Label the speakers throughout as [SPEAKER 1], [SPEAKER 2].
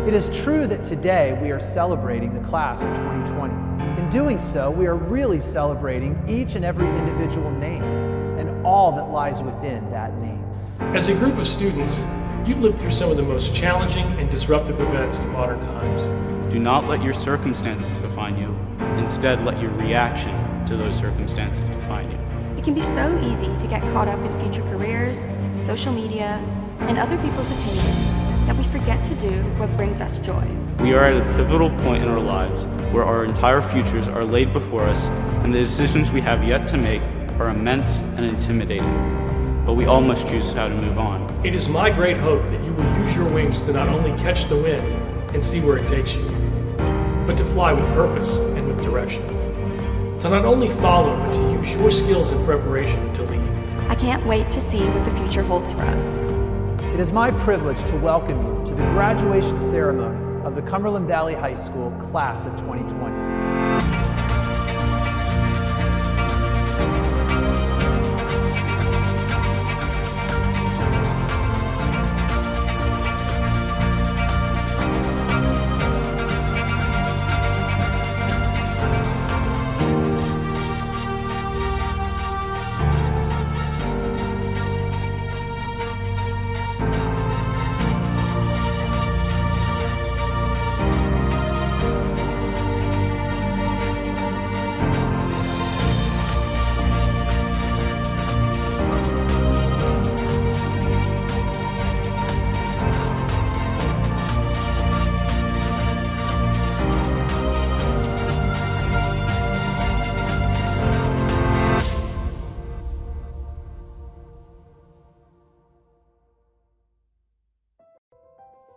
[SPEAKER 1] It is true that today we are celebrating the class of 2020. In doing so, we are really celebrating each and every individual name and all that lies within that name.
[SPEAKER 2] As a group of students, you've lived through some of the most challenging and disruptive events in modern times.
[SPEAKER 3] Do not let your circumstances define you. Instead, let your reaction to those circumstances define you.
[SPEAKER 4] It can be so easy to get caught up in future careers, social media, and other people's opinions that we forget to do what brings us joy.
[SPEAKER 3] We are at a pivotal point in our lives where our entire futures are laid before us, and the decisions we have yet to make are immense and intimidating. But we all must choose how to move on.
[SPEAKER 2] It is my great hope that you will use your wings to not only catch the wind and see where it takes you, but to fly with purpose and with direction. To not only follow, but to use your skills and preparation to lead.
[SPEAKER 4] I can't wait to see what the future holds for us.
[SPEAKER 1] It is my privilege to welcome you to the graduation ceremony of the Cumberland Valley High School Class of 2020.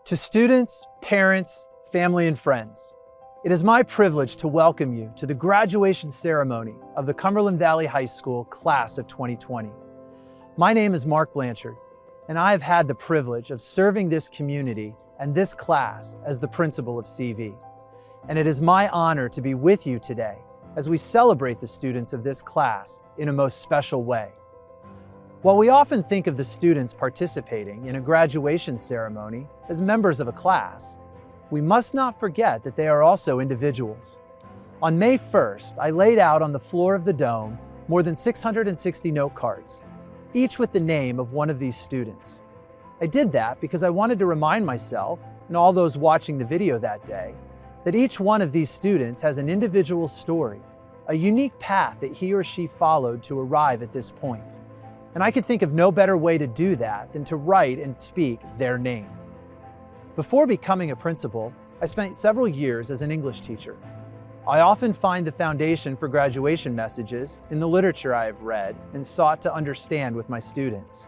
[SPEAKER 1] To students, parents, family, and friends, it is my privilege to welcome you to the graduation ceremony of the Cumberland Valley High School Class of 2020. My name is Mark Blanchard, and I have had the privilege of serving this community and this class as the principal of CV. And it is my honor to be with you today as we celebrate the students of this class in a most special way. While we often think of the students participating in a graduation ceremony as members of a class, we must not forget that they are also individuals. On May 1st, I laid out on the floor of the dome more than 660 note cards, each with the name of one of these students. I did that because I wanted to remind myself, and all those watching the video that day, that each one of these students has an individual story, a unique path that he or she followed to arrive at this point. And I could think of no better way to do that than to write and speak their name. Before becoming a principal, I spent several years as an English teacher. I often find the foundation for graduation messages in the literature I have read and sought to understand with my students.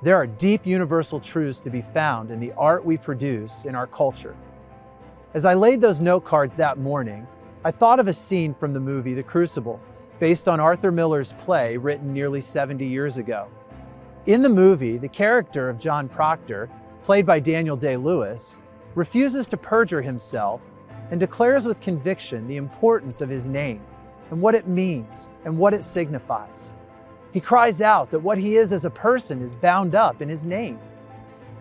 [SPEAKER 1] There are deep universal truths to be found in the art we produce in our culture. As I laid those note cards that morning, I thought of a scene from the movie The Crucible, based on Arthur Miller's play written nearly 70 years ago. In the movie, the character of John Proctor, played by Daniel Day-Lewis, refuses to perjure himself and declares with conviction the importance of his name and what it means and what it signifies. He cries out that what he is as a person is bound up in his name.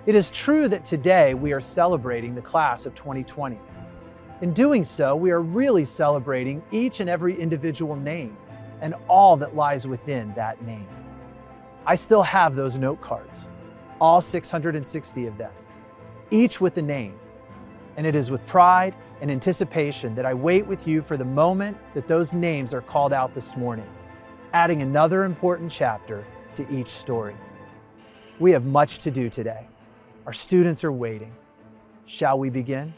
[SPEAKER 1] It is true that today we are celebrating the class of 2020. In doing so, we are really celebrating each and every individual name and all that lies within that name. I still have those note cards, all 660 of them, each with a name. And it is with pride and anticipation that I wait with you for the moment that those names are called out this morning, adding another important chapter to each story. We have much to do today. Our students are waiting. Shall we begin?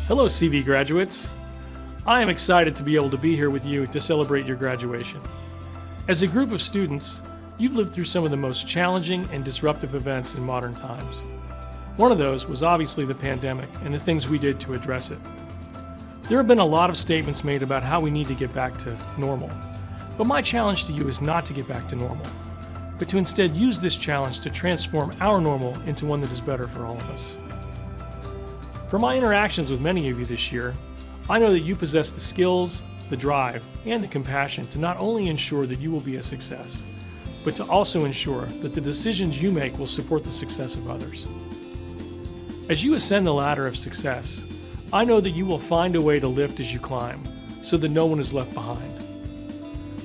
[SPEAKER 2] Hello, CV graduates. I am excited to be able to be here with you to celebrate your graduation. As a group of students, you've lived through some of the most challenging and disruptive events in modern times. One of those was obviously the pandemic and the things we did to address it. There have been a lot of statements made about how we need to get back to normal. But my challenge to you is not to get back to normal, but to instead use this challenge to transform our normal into one that is better for all of us. From my interactions with many of you this year, I know that you possess the skills, the drive, and the compassion to not only ensure that you will be a success, but to also ensure that the decisions you make will support the success of others. As you ascend the ladder of success, I know that you will find a way to lift as you climb, so that no one is left behind.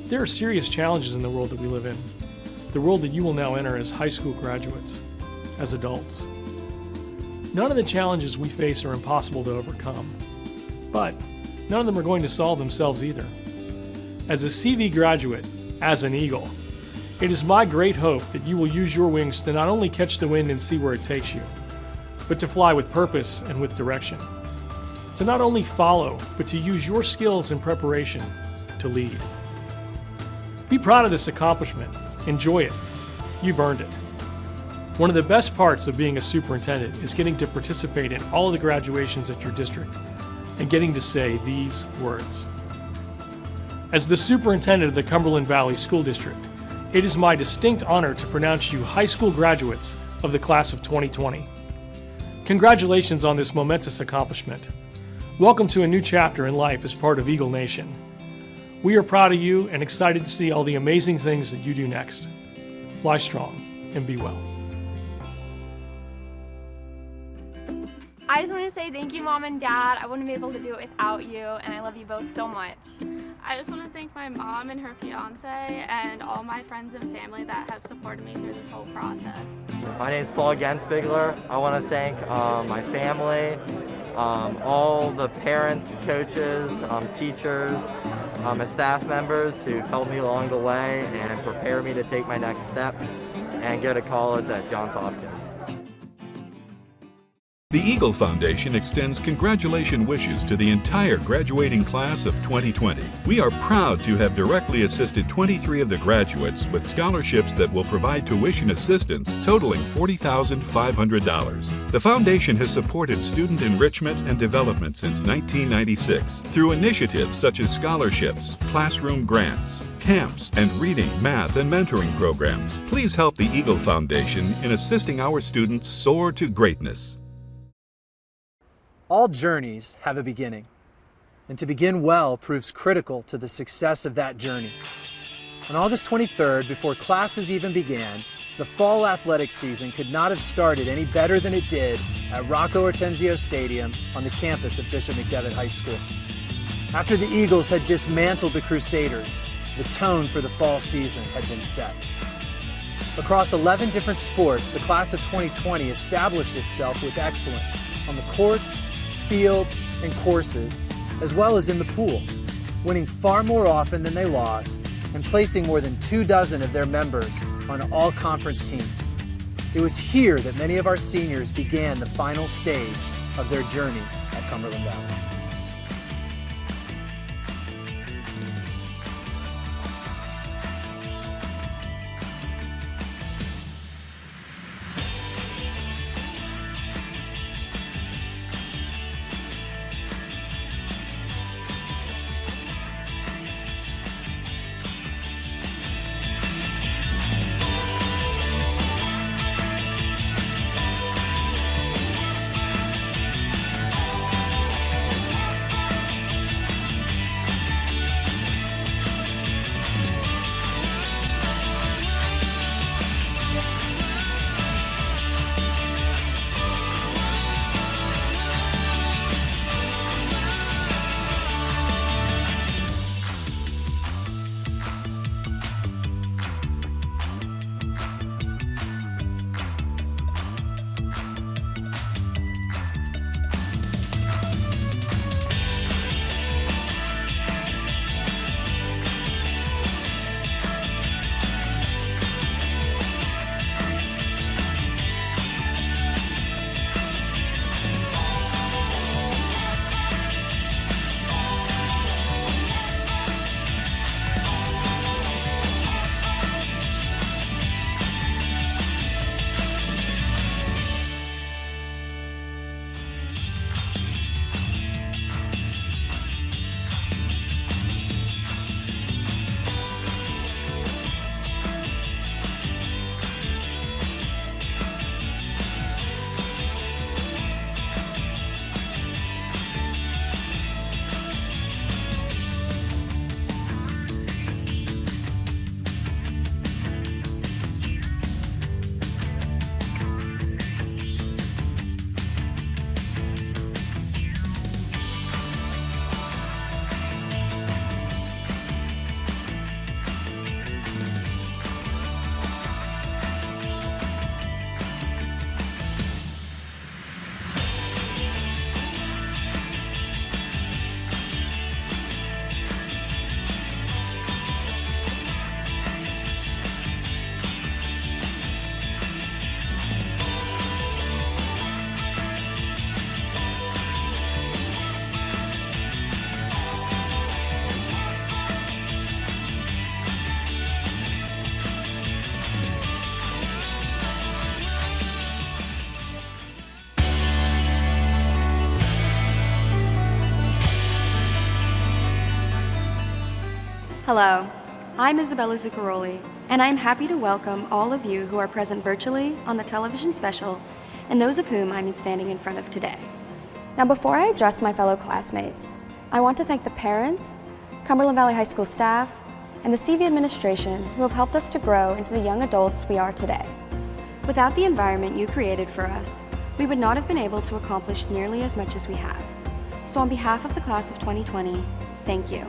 [SPEAKER 2] There are serious challenges in the world that we live in, the world that you will now enter as high school graduates, as adults. None of the challenges we face are impossible to overcome, but none of them are going to solve themselves either. As a CV graduate, as an Eagle, it is my great hope that you will use your wings to not only catch the wind and see where it takes you, but to fly with purpose and with direction. To not only follow, but to use your skills and preparation to lead. Be proud of this accomplishment. Enjoy it. You've earned it. One of the best parts of being a superintendent is getting to participate in all of the graduations at your district and getting to say these words. As the superintendent of the Cumberland Valley School District, it is my distinct honor to pronounce you high school graduates of the class of 2020. Congratulations on this momentous accomplishment. Welcome to a new chapter in life as part of Eagle Nation. We are proud of you and excited to see all the amazing things that you do next. Fly strong and be well.
[SPEAKER 5] I just want to say thank you, Mom and Dad. I wouldn't be able to do it without you, and I love you both so much.
[SPEAKER 6] I just want to thank my mom and her fiance and all my friends and family that have supported me through this whole process.
[SPEAKER 7] My name is Paul Gensbigler. I want to thank my family, all the parents, coaches, teachers, and staff members who helped me along the way and prepare me to take my next steps and go to college at Johns Hopkins.
[SPEAKER 8] The Eagle Foundation extends congratulation wishes to the entire graduating class of 2020. We are proud to have directly assisted 23 of the graduates with scholarships that will provide tuition assistance totaling $40,500. The foundation has supported student enrichment and development since 1996 through initiatives such as scholarships, classroom grants, camps, and reading, math, and mentoring programs. Please help the Eagle Foundation in assisting our students soar to greatness.
[SPEAKER 1] All journeys have a beginning, and to begin well proves critical to the success of that journey. On August 23rd, before classes even began, the fall athletic season could not have started any better than it did at Rocco Ortenzio Stadium on the campus of Bishop McDevitt High School. After the Eagles had dismantled the Crusaders, the tone for the fall season had been set. Across 11 different sports, the class of 2020 established itself with excellence on the courts, fields, and courses, as well as in the pool, winning far more often than they lost and placing more than 24 of their members on all conference teams. It was here that many of our seniors began the final stage of their journey at Cumberland Valley.
[SPEAKER 4] Hello, I'm Isabella Zuccaroli, and I'm happy to welcome all of you who are present virtually on the television special and those of whom I'm standing in front of today. Now, before I address my fellow classmates, I want to thank the parents, Cumberland Valley High School staff, and the CV administration who have helped us to grow into the young adults we are today. Without the environment you created for us, we would not have been able to accomplish nearly as much as we have. So on behalf of the class of 2020, thank you.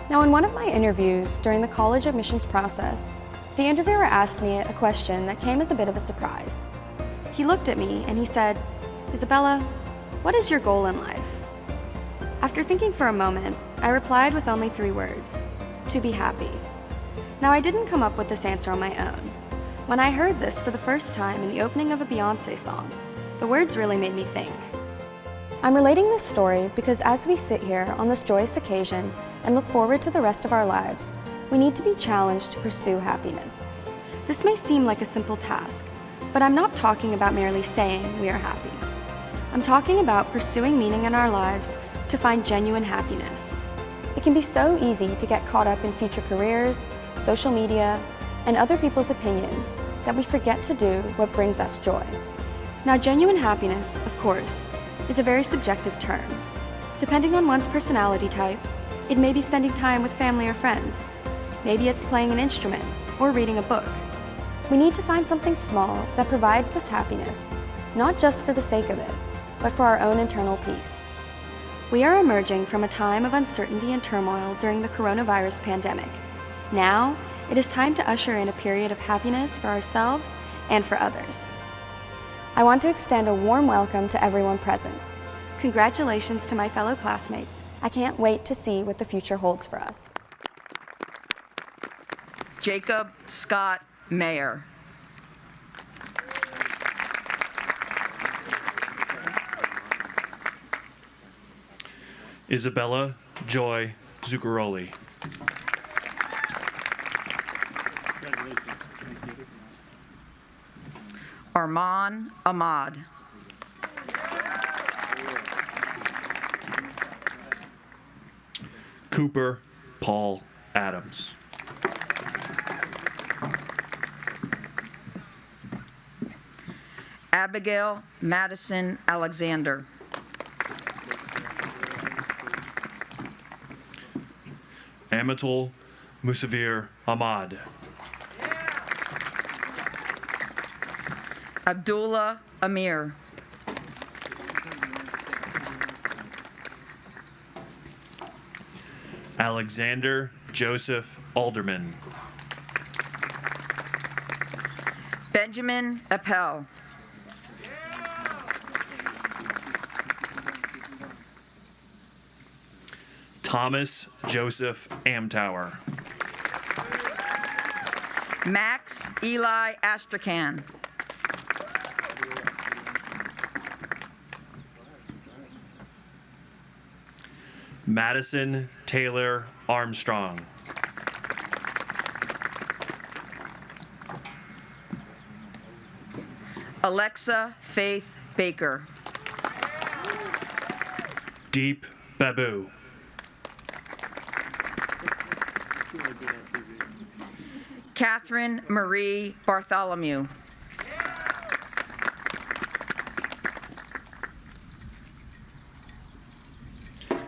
[SPEAKER 4] Now, in one of my interviews during the college admissions process, the interviewer asked me a question that came as a bit of a surprise. He looked at me and he said, "Isabella, what is your goal in life?" After thinking for a moment, I replied with only 3 words: to be happy. Now, I didn't come up with this answer on my own. When I heard this for the first time in the opening of a Beyoncé song, the words really made me think. I'm relating this story because as we sit here on this joyous occasion and look forward to the rest of our lives, we need to be challenged to pursue happiness. This may seem like a simple task, but I'm not talking about merely saying we are happy. I'm talking about pursuing meaning in our lives to find genuine happiness. It can be so easy to get caught up in future careers, social media, and other people's opinions that we forget to do what brings us joy. Now, genuine happiness, of course, is a very subjective term. Depending on one's personality type, it may be spending time with family or friends. Maybe it's playing an instrument or reading a book. We need to find something small that provides this happiness, not just for the sake of it, but for our own internal peace. We are emerging from a time of uncertainty and turmoil during the coronavirus pandemic. Now, it is time to usher in a period of happiness for ourselves and for others. I want to extend a warm welcome to everyone present. Congratulations to my fellow classmates. I can't wait to see what the future holds for us.
[SPEAKER 9] Jacob Scott Mayer.
[SPEAKER 10] Isabella Joy Zuccaroli.
[SPEAKER 9] Arman Ahmad.
[SPEAKER 10] Cooper Paul Adams.
[SPEAKER 9] Abigail Madison Alexander.
[SPEAKER 10] Amatul Musavir Ahmad.
[SPEAKER 9] Abdullah Amir.
[SPEAKER 10] Alexander Joseph Alderman.
[SPEAKER 9] Benjamin Appel.
[SPEAKER 10] Thomas Joseph Amtower.
[SPEAKER 9] Max Eli Astrakhan.
[SPEAKER 10] Madison Taylor Armstrong.
[SPEAKER 9] Alexa Faith Baker.
[SPEAKER 10] Deep Babu.
[SPEAKER 9] Catherine Marie Bartholomew.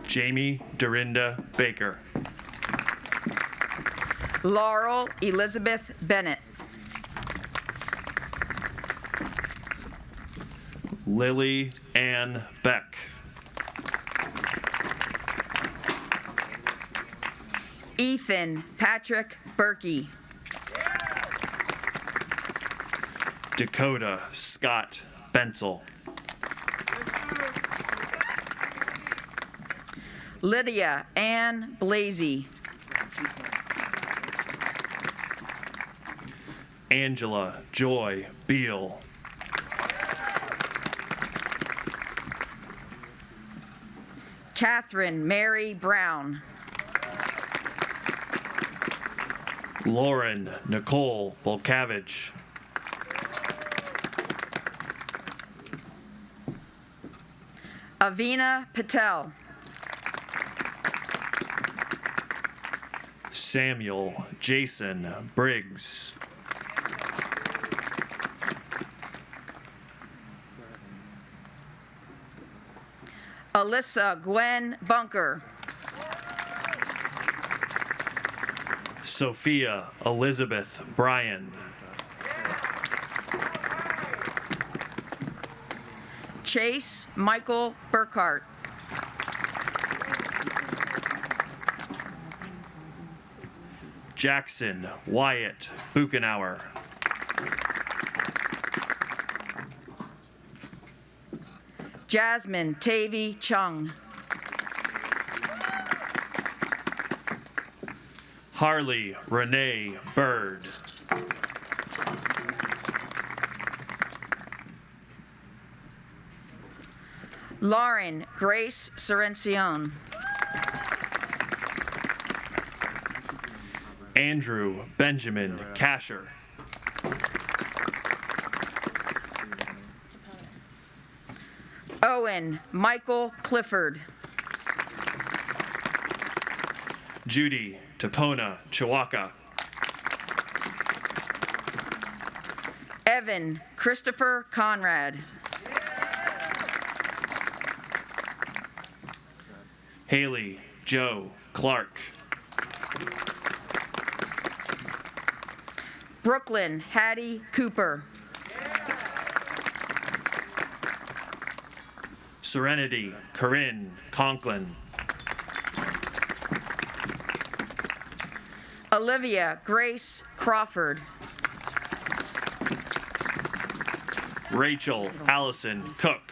[SPEAKER 10] Jamie Dorinda Baker.
[SPEAKER 9] Laurel Elizabeth Bennett.
[SPEAKER 10] Lily Ann Beck.
[SPEAKER 9] Ethan Patrick Berkey.
[SPEAKER 10] Dakota Scott Bensel.
[SPEAKER 9] Lydia Ann Blasey.
[SPEAKER 10] Angela Joy Beal.
[SPEAKER 9] Catherine Mary Brown.
[SPEAKER 10] Lauren Nicole Volkavich.
[SPEAKER 9] Avina Patel.
[SPEAKER 10] Samuel Jason Briggs.
[SPEAKER 9] Alyssa Gwen Bunker.
[SPEAKER 10] Sophia Elizabeth Bryan.
[SPEAKER 9] Chase Michael Burkhart.
[SPEAKER 10] Jackson Wyatt Buchenauer.
[SPEAKER 9] Jasmine Tavy Chung.
[SPEAKER 10] Harley Renee Bird.
[SPEAKER 9] Lauren Grace Serencion.
[SPEAKER 10] Andrew Benjamin Casher.
[SPEAKER 9] Owen Michael Clifford.
[SPEAKER 10] Judy Topona Chiwaka.
[SPEAKER 9] Evan Christopher Conrad.
[SPEAKER 10] Haley Joe Clark.
[SPEAKER 9] Brooklyn Hattie Cooper.
[SPEAKER 10] Serenity Corinne Conklin.
[SPEAKER 9] Olivia Grace Crawford.
[SPEAKER 10] Rachel Allison Cook.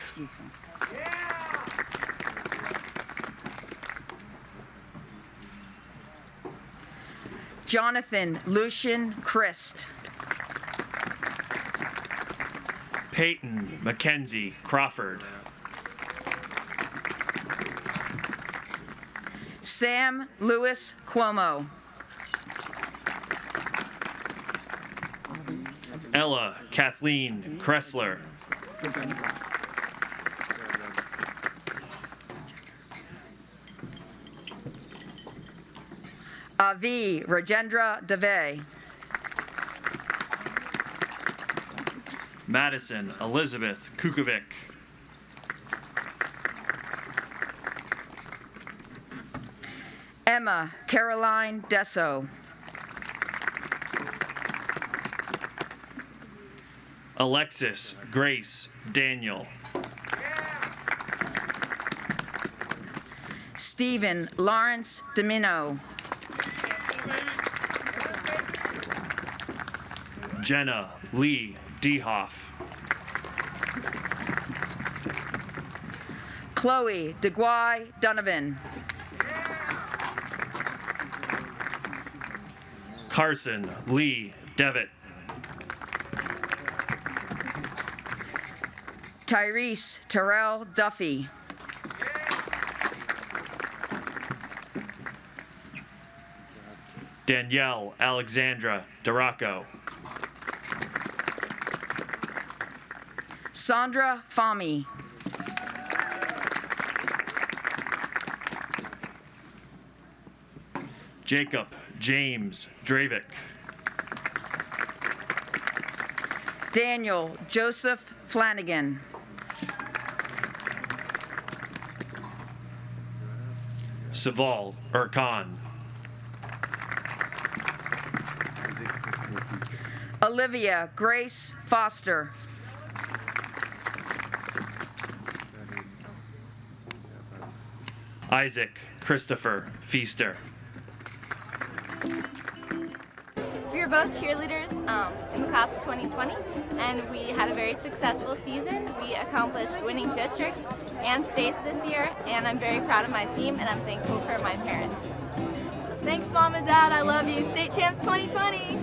[SPEAKER 9] Jonathan Lucian Christ.
[SPEAKER 10] Peyton Mackenzie Crawford.
[SPEAKER 9] Sam Lewis Cuomo.
[SPEAKER 10] Ella Kathleen Kressler.
[SPEAKER 9] Avi Rajendra Dave.
[SPEAKER 10] Madison Elizabeth Kukovic.
[SPEAKER 9] Emma Caroline Desso.
[SPEAKER 10] Alexis Grace Daniel.
[SPEAKER 9] Stephen Lawrence Domino.
[SPEAKER 10] Jenna Lee Dehoff.
[SPEAKER 9] Chloe DeGuy Donovan.
[SPEAKER 10] Carson Lee Devitt.
[SPEAKER 9] Tyrese Terrell Duffy.
[SPEAKER 10] Danielle Alexandra Duraco.
[SPEAKER 9] Sandra Fami.
[SPEAKER 10] Jacob James Dravik.
[SPEAKER 9] Daniel Joseph Flanagan.
[SPEAKER 10] Saval Erkan.
[SPEAKER 9] Olivia Grace Foster.
[SPEAKER 10] Isaac Christopher Feaster.
[SPEAKER 5] We were both cheerleaders in the class of 2020, and we had a very successful season. We accomplished winning districts and states this year, and I'm very proud of my team, and I'm thankful for my parents.
[SPEAKER 6] Thanks, Mom and Dad. I love you. State Champs 2020.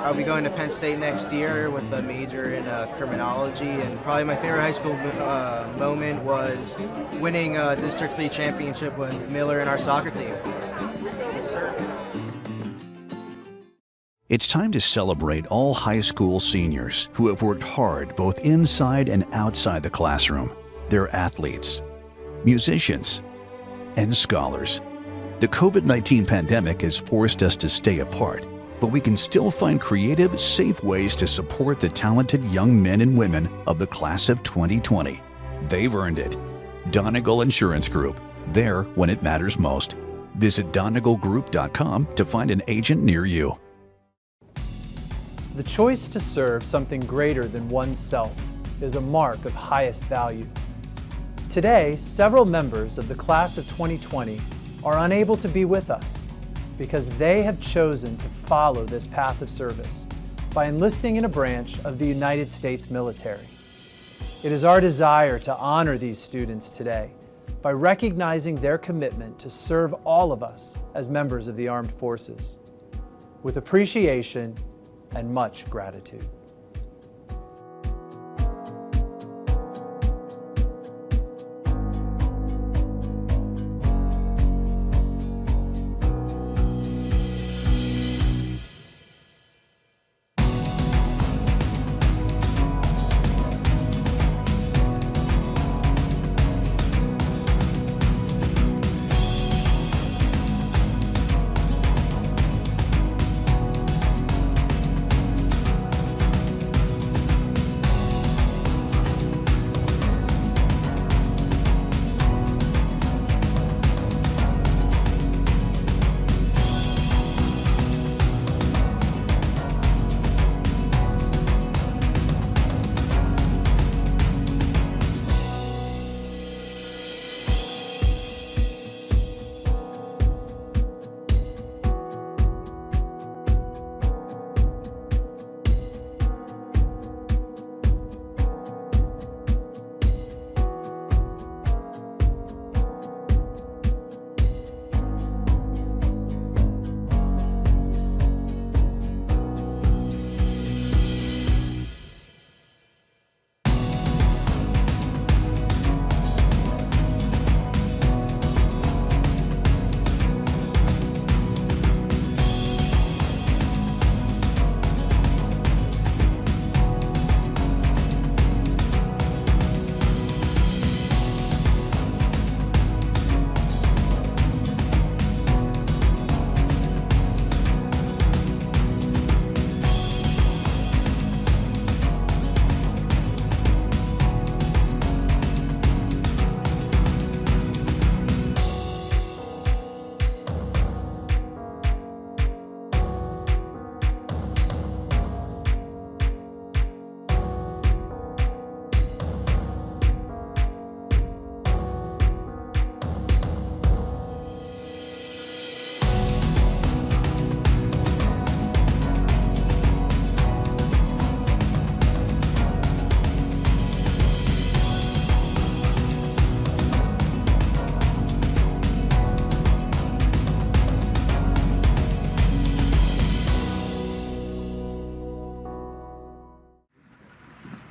[SPEAKER 11] I'll be going to Penn State next year with a major in criminology, and probably my favorite high school moment was winning a District 3 championship with Miller and our soccer team.
[SPEAKER 12] It's time to celebrate all high school seniors who have worked hard both inside and outside the classroom. They're athletes, musicians, and scholars. The COVID-19 pandemic has forced us to stay apart, but we can still find creative, safe ways to support the talented young men and women of the class of 2020. They've earned it. Donegal Insurance Group, there when it matters most. Visit donegalgroup.com to find an agent near you.
[SPEAKER 1] The choice to serve something greater than oneself is a mark of highest value. Today, several members of the class of 2020 are unable to be with us because they have chosen to follow this path of service by enlisting in a branch of the United States military. It is our desire to honor these students today by recognizing their commitment to serve all of us as members of the armed forces, with appreciation and much gratitude.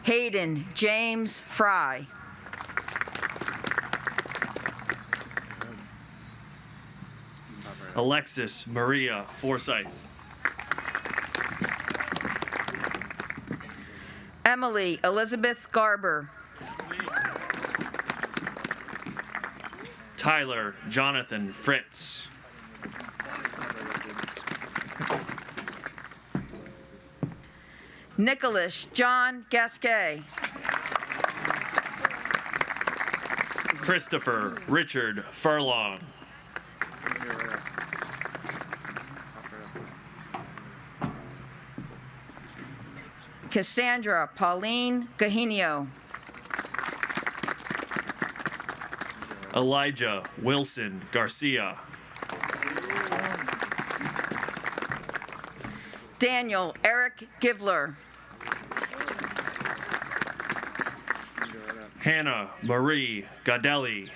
[SPEAKER 9] Hayden James Fry.
[SPEAKER 10] Alexis Maria Forsyth.
[SPEAKER 9] Emily Elizabeth Garber.
[SPEAKER 10] Tyler Jonathan Fritz.
[SPEAKER 9] Nicholas John Gasquet.
[SPEAKER 10] Christopher Richard Furlong.
[SPEAKER 9] Cassandra Pauline Gahinio.
[SPEAKER 10] Elijah Wilson Garcia.
[SPEAKER 9] Daniel Eric Givler.
[SPEAKER 10] Hannah Marie Godelli.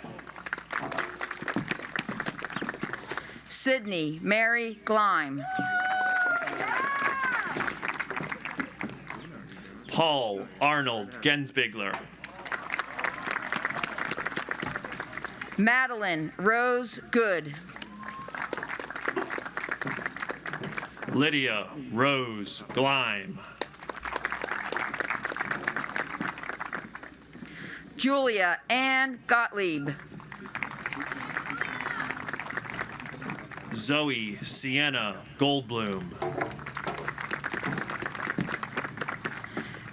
[SPEAKER 9] Sydney Mary Gleim.
[SPEAKER 10] Paul Arnold Gensbigler.
[SPEAKER 9] Madeline Rose Good.
[SPEAKER 10] Lydia Rose Gleim.
[SPEAKER 9] Julia Ann Gottlieb.
[SPEAKER 10] Zoe Sienna Goldblum.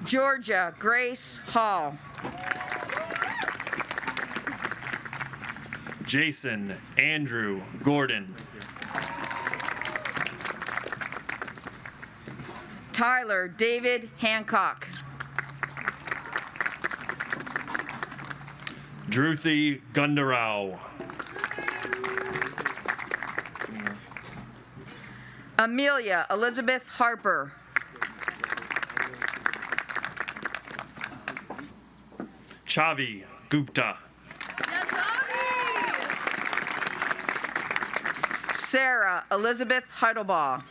[SPEAKER 9] Georgia Grace Hall.
[SPEAKER 10] Jason Andrew Gordon.
[SPEAKER 9] Tyler David Hancock.
[SPEAKER 10] Druthi Gundarao.
[SPEAKER 9] Amelia Elizabeth Harper.
[SPEAKER 10] Chavi Gupta.
[SPEAKER 9] Sarah Elizabeth Heidelbaugh.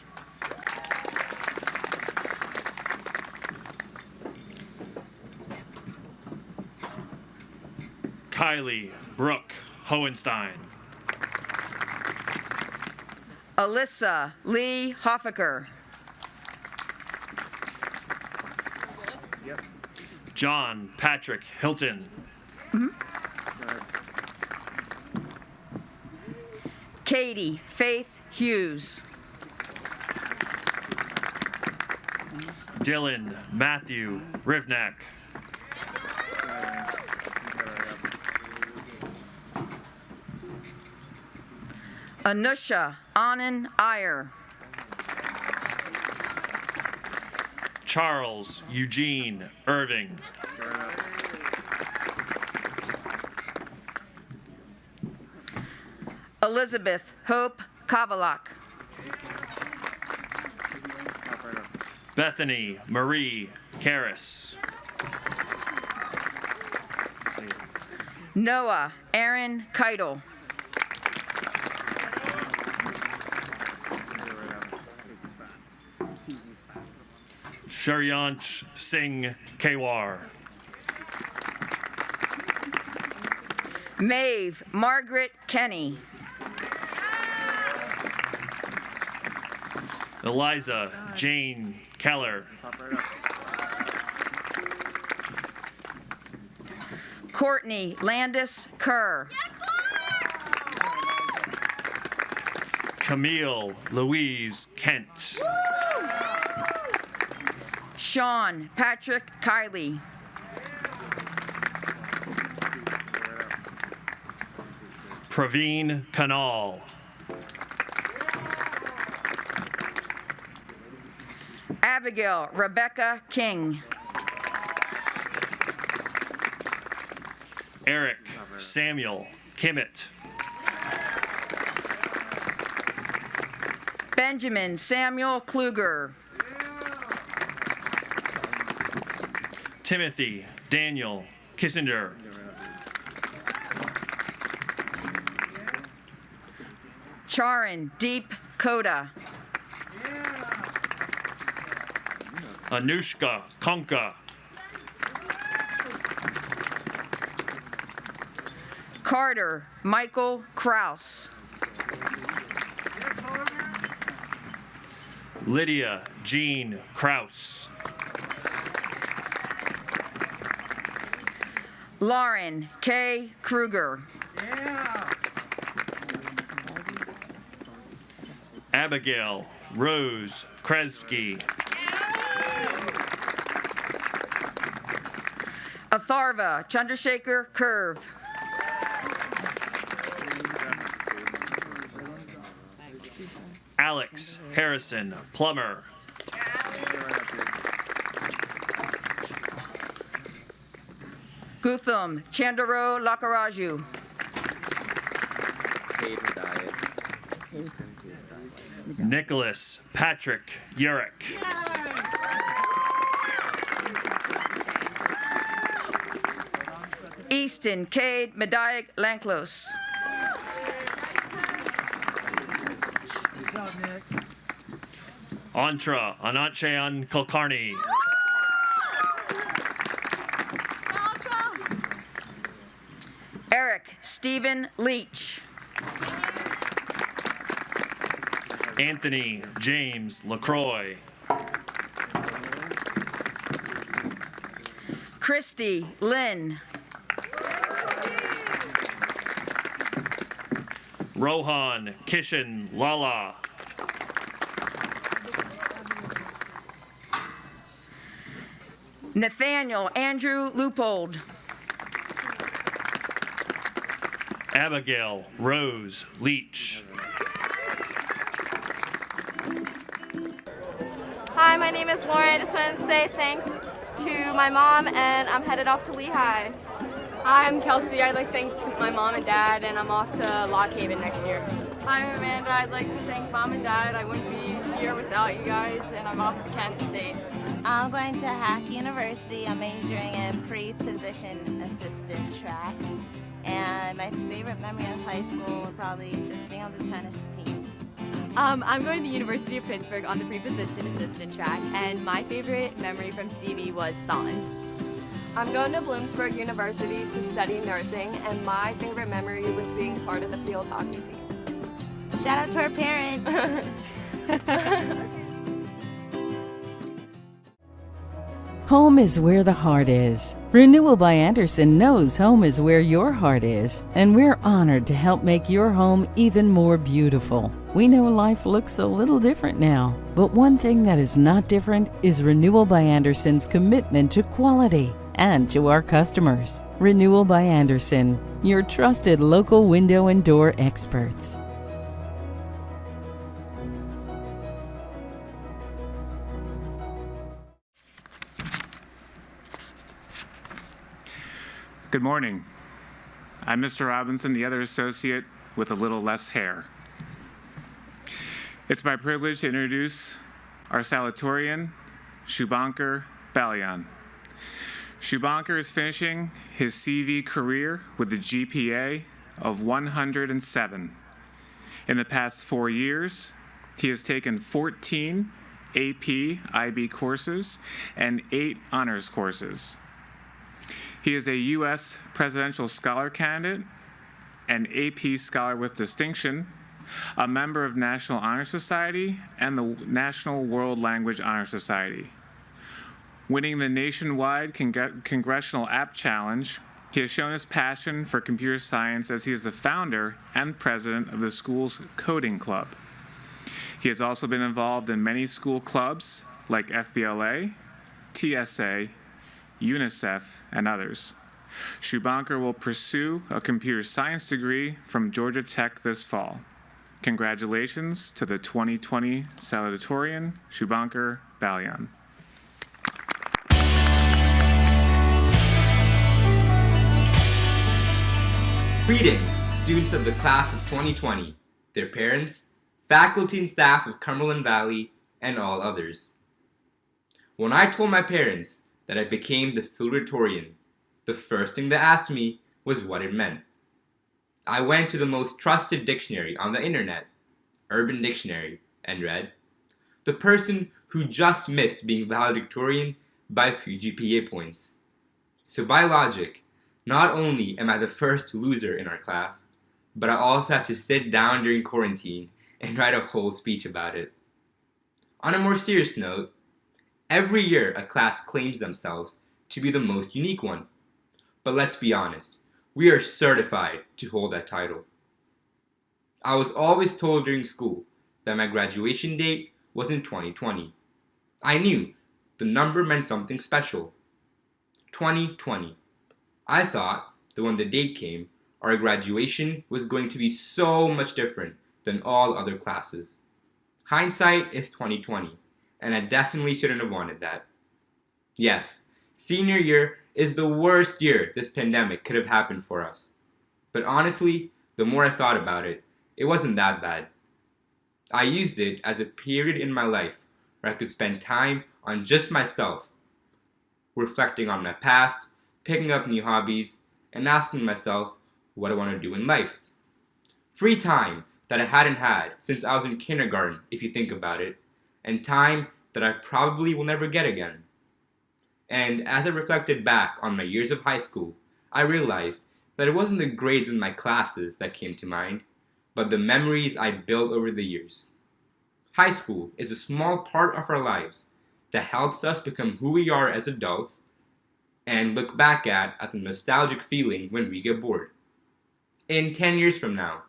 [SPEAKER 10] Kylie Brooke Hohenstein.
[SPEAKER 9] Alyssa Lee Hoffaker.
[SPEAKER 10] John Patrick Hilton.
[SPEAKER 9] Katie Faith Hughes.
[SPEAKER 10] Dylan Matthew Rivnak.
[SPEAKER 9] Anusha Anand Iyer.
[SPEAKER 10] Charles Eugene Irving.
[SPEAKER 9] Elizabeth Hope Kavalak.
[SPEAKER 10] Bethany Marie Karras.
[SPEAKER 9] Noah Aaron Keitel.
[SPEAKER 10] Sharyansh Singh Kewar.
[SPEAKER 9] Maeve Margaret Kenny.
[SPEAKER 10] Eliza Jane Keller.
[SPEAKER 9] Courtney Landis Kerr.
[SPEAKER 10] Camille Louise Kent.
[SPEAKER 9] Sean Patrick Kiley.
[SPEAKER 10] Praveen Kanal.
[SPEAKER 9] Abigail Rebecca King.
[SPEAKER 10] Eric Samuel Kimmett.
[SPEAKER 9] Benjamin Samuel Kluger.
[SPEAKER 10] Timothy Daniel Kissinger.
[SPEAKER 9] Charan Deep Koda.
[SPEAKER 10] Anushka Konka.
[SPEAKER 9] Carter Michael Kraus.
[SPEAKER 10] Lydia Jean Kraus.
[SPEAKER 9] Lauren K. Kruger.
[SPEAKER 10] Abigail Rose Kresge.
[SPEAKER 9] Atharva Chandrasekhar Curve.
[SPEAKER 10] Alex Harrison Plummer.
[SPEAKER 9] Gutham Chandaro Lakaraju.
[SPEAKER 10] Nicholas Patrick Urich.
[SPEAKER 9] Easton Cade Medayak Lanklos.
[SPEAKER 10] Antra Ananchayan Kulkarni.
[SPEAKER 9] Eric Stephen Leach.
[SPEAKER 10] Anthony James LaCroix.
[SPEAKER 9] Christy Lynn.
[SPEAKER 10] Rohan Kishan Lala.
[SPEAKER 9] Nathaniel Andrew Leupold.
[SPEAKER 10] Abigail Rose Leach.
[SPEAKER 6] Hi, my name is Lauren. I just wanted to say thanks to my mom, and I'm headed off to Lehigh. I'm Kelsey. I'd like to thank my mom and dad, and I'm off to Lock Haven next year. Hi, I'm Amanda. I'd like to thank mom and dad. I wouldn't be here without you guys, and I'm off to Kent State.
[SPEAKER 13] I'm going to Hack University. I'm majoring in pre-position assistant track. And my favorite memory of high school would probably just being on the tennis team.
[SPEAKER 6] I'm going to the University of Pittsburgh on the pre-position assistant track, and my favorite memory from CV was Thon. I'm going to Bloomsburg University to study nursing, and my favorite memory was being part of the field hockey team.
[SPEAKER 13] Shout out to our parents.
[SPEAKER 14] Home is where the heart is. Renewal by Andersen knows home is where your heart is, and we're honored to help make your home even more beautiful. We know life looks a little different now, but one thing that is not different is Renewal by Andersen's commitment to quality and to our customers. Renewal by Andersen, your trusted local window and door experts.
[SPEAKER 15] Good morning. I'm Mr. Robinson, the other associate with a little less hair. It's my privilege to introduce our Salutatorian, Shubhankar Balyan. Shubhankar is finishing his CV career with a GPA of 107. In the past 4 years, he has taken 14 AP IB courses and 8 honors courses. He is a U.S. Presidential Scholar Candidate, an AP Scholar with Distinction, a member of National Honor Society and the National World Language Honor Society. Winning the nationwide Congressional App Challenge, he has shown his passion for computer science as he is the founder and president of the school's coding club. He has also been involved in many school clubs like FBLA, TSA, UNICEF, and others. Shubhankar will pursue a computer science degree from Georgia Tech this fall. Congratulations to the 2020 Salutatorian, Shubhankar Balyan.
[SPEAKER 16] Greetings, students of the class of 2020, their parents, faculty and staff of Cumberland Valley, and all others. When I told my parents that I became the Salutatorian, the first thing they asked me was what it meant. I went to the most trusted dictionary on the internet, Urban Dictionary, and read, the person who just missed being valedictorian by a few GPA points. So by logic, not only am I the first loser in our class, but I also had to sit down during quarantine and write a whole speech about it. On a more serious note, every year a class claims themselves to be the most unique one. But let's be honest, we are certified to hold that title. I was always told during school that my graduation date was in 2020. I knew the number meant something special. 2020. I thought that when the date came, our graduation was going to be so much different than all other classes. Hindsight is 2020. And I definitely shouldn't have wanted that. Yes, senior year is the worst year this pandemic could have happened for us. But honestly, the more I thought about it, it wasn't that bad. I used it as a period in my life where I could spend time on just myself, reflecting on my past, picking up new hobbies, and asking myself what I want to do in life. Free time that I hadn't had since I was in kindergarten, if you think about it, and time that I probably will never get again. And as I reflected back on my years of high school, I realized that it wasn't the grades in my classes that came to mind, but the memories I built over the years. High school is a small part of our lives that helps us become who we are as adults and look back at as a nostalgic feeling when we get bored. In 10 years from now,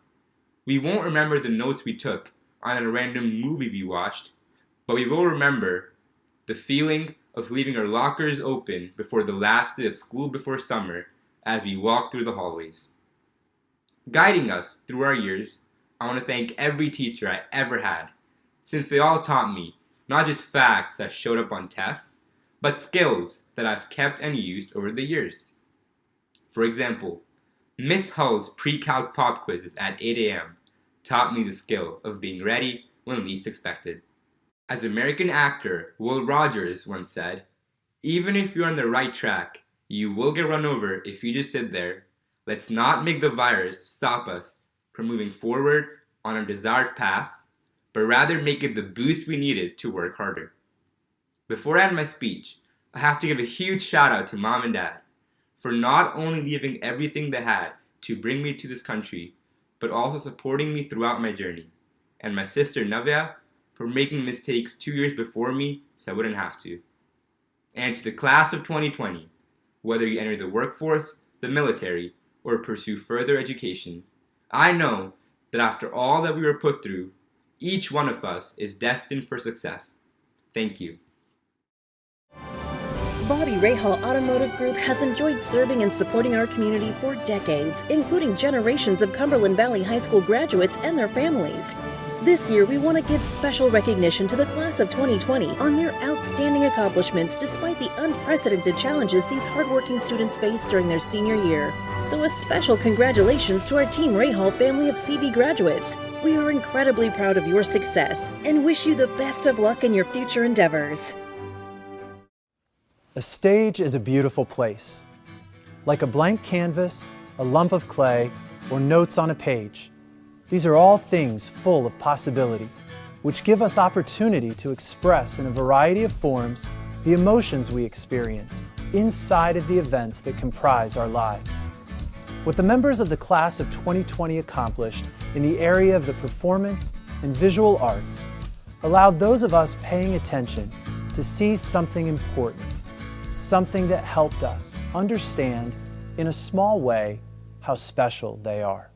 [SPEAKER 16] We won't remember the notes we took on a random movie we watched, but we will remember the feeling of leaving our lockers open before the last day of school before summer as we walk through the hallways. Guiding us through our years, I want to thank every teacher I ever had, since they all taught me not just facts that showed up on tests, but skills that I've kept and used over the years. For example, Miss Hull's pre-calc pop quizzes at 8 a.m. taught me the skill of being ready when least expected. As American actor Will Rogers once said, "Even if you're on the right track, you will get run over if you just sit there. Let's not make the virus stop us from moving forward on our desired paths, but rather make it the boost we needed to work harder." Before I end my speech, I have to give a huge shout out to Mom and Dad for not only leaving everything they had to bring me to this country, but also supporting me throughout my journey, and my sister Navya for making mistakes 2 years before me so I wouldn't have to. And to the class of 2020, whether you enter the workforce, the military, or pursue further education, I know that after all that we were put through, each one of us is destined for success. Thank you.
[SPEAKER 17] Bobby Rahal Automotive Group has enjoyed serving and supporting our community for decades, including generations of Cumberland Valley High School graduates and their families. This year, we want to give special recognition to the class of 2020 on their outstanding accomplishments despite the unprecedented challenges these hardworking students faced during their senior year. So a special congratulations to our Team Rahal family of CV graduates. We are incredibly proud of your success and wish you the best of luck in your future endeavors.
[SPEAKER 1] A stage is a beautiful place. Like a blank canvas, a lump of clay, or notes on a page. These are all things full of possibility, which give us opportunity to express in a variety of forms the emotions we experience inside of the events that comprise our lives. What the members of the class of 2020 accomplished in the area of the performance and visual arts allowed those of us paying attention to see something important, something that helped us understand in a small way how special they are.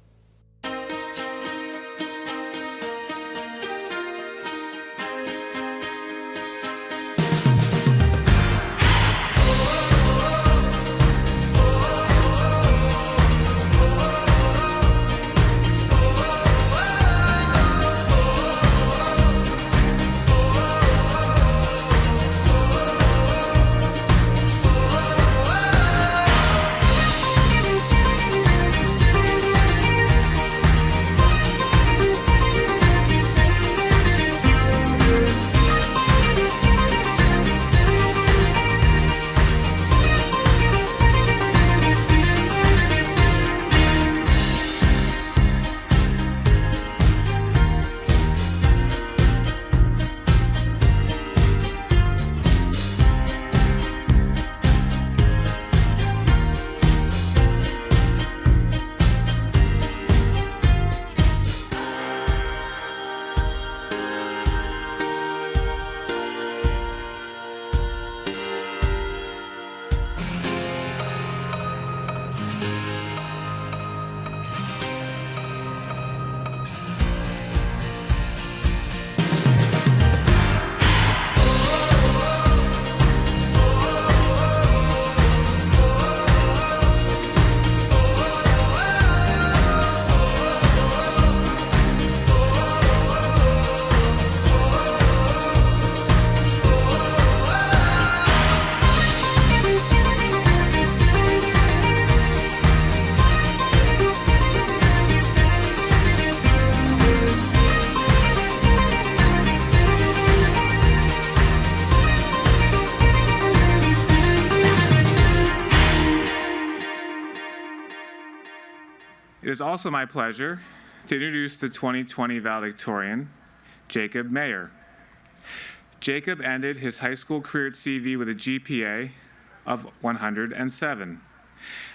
[SPEAKER 15] It is also my pleasure to introduce the 2020 valedictorian, Jacob Mayer. Jacob ended his high school career at CV with a GPA of 107.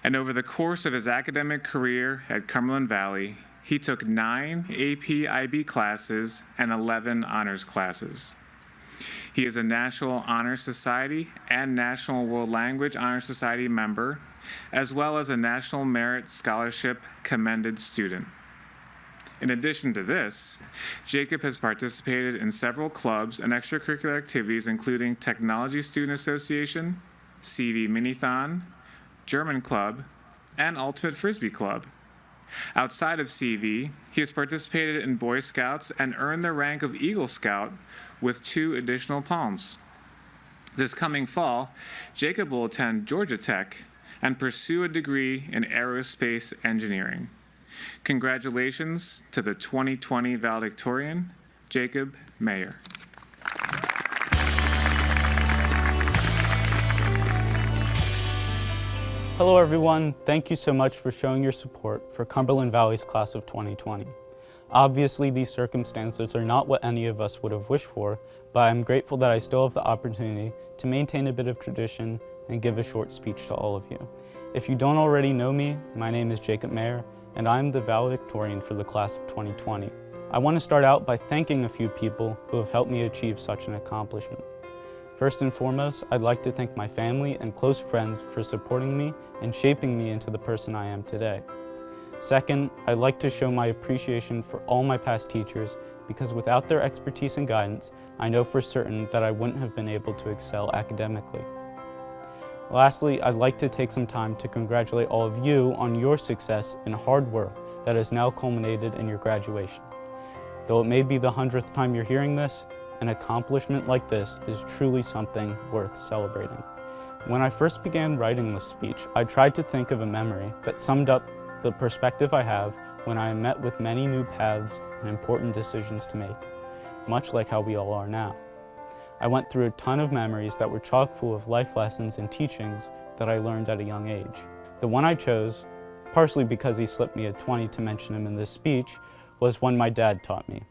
[SPEAKER 15] And over the course of his academic career at Cumberland Valley, he took 9 AP IB classes and 11 honors classes. He is a National Honor Society and National World Language Honor Society member, as well as a National Merit Scholarship commended student. In addition to this, Jacob has participated in several clubs and extracurricular activities, including Technology Student Association, CV Minithon, German Club, and Ultimate Frisbee Club. Outside of CV, he has participated in Boy Scouts and earned the rank of Eagle Scout with 2 additional palms. This coming fall, Jacob will attend Georgia Tech and pursue a degree in aerospace engineering. Congratulations to the 2020 Valedictorian, Jacob Mayer.
[SPEAKER 3] Hello everyone, thank you so much for showing your support for Cumberland Valley's class of 2020. Obviously these circumstances are not what any of us would have wished for, but I'm grateful that I still have the opportunity to maintain a bit of tradition and give a short speech to all of you. If you don't already know me, my name is Jacob Mayer, and I'm the valedictorian for the class of 2020. I want to start out by thanking a few people who have helped me achieve such an accomplishment. First and foremost, I'd like to thank my family and close friends for supporting me and shaping me into the person I am today. Second, I'd like to show my appreciation for all my past teachers, because without their expertise and guidance, I know for certain that I wouldn't have been able to excel academically. Lastly, I'd like to take some time to congratulate all of you on your success and hard work that has now culminated in your graduation. Though it may be the 100th time you're hearing this, an accomplishment like this is truly something worth celebrating. When I first began writing this speech, I tried to think of a memory that summed up the perspective I have when I am met with many new paths and important decisions to make, much like how we all are now. I went through a ton of memories that were chock full of life lessons and teachings that I learned at a young age. The one I chose, partially because he slipped me a 20 to mention him in this speech, was one my dad taught me.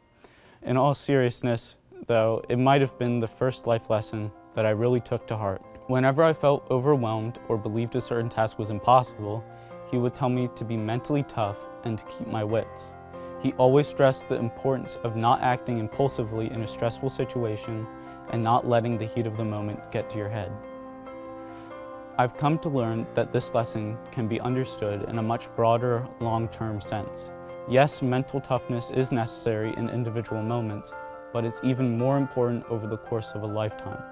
[SPEAKER 3] In all seriousness, though, it might have been the first life lesson that I really took to heart. Whenever I felt overwhelmed or believed a certain task was impossible, he would tell me to be mentally tough and to keep my wits. He always stressed the importance of not acting impulsively in a stressful situation and not letting the heat of the moment get to your head. I've come to learn that this lesson can be understood in a much broader, long-term sense. Yes, mental toughness is necessary in individual moments, but it's even more important over the course of a lifetime.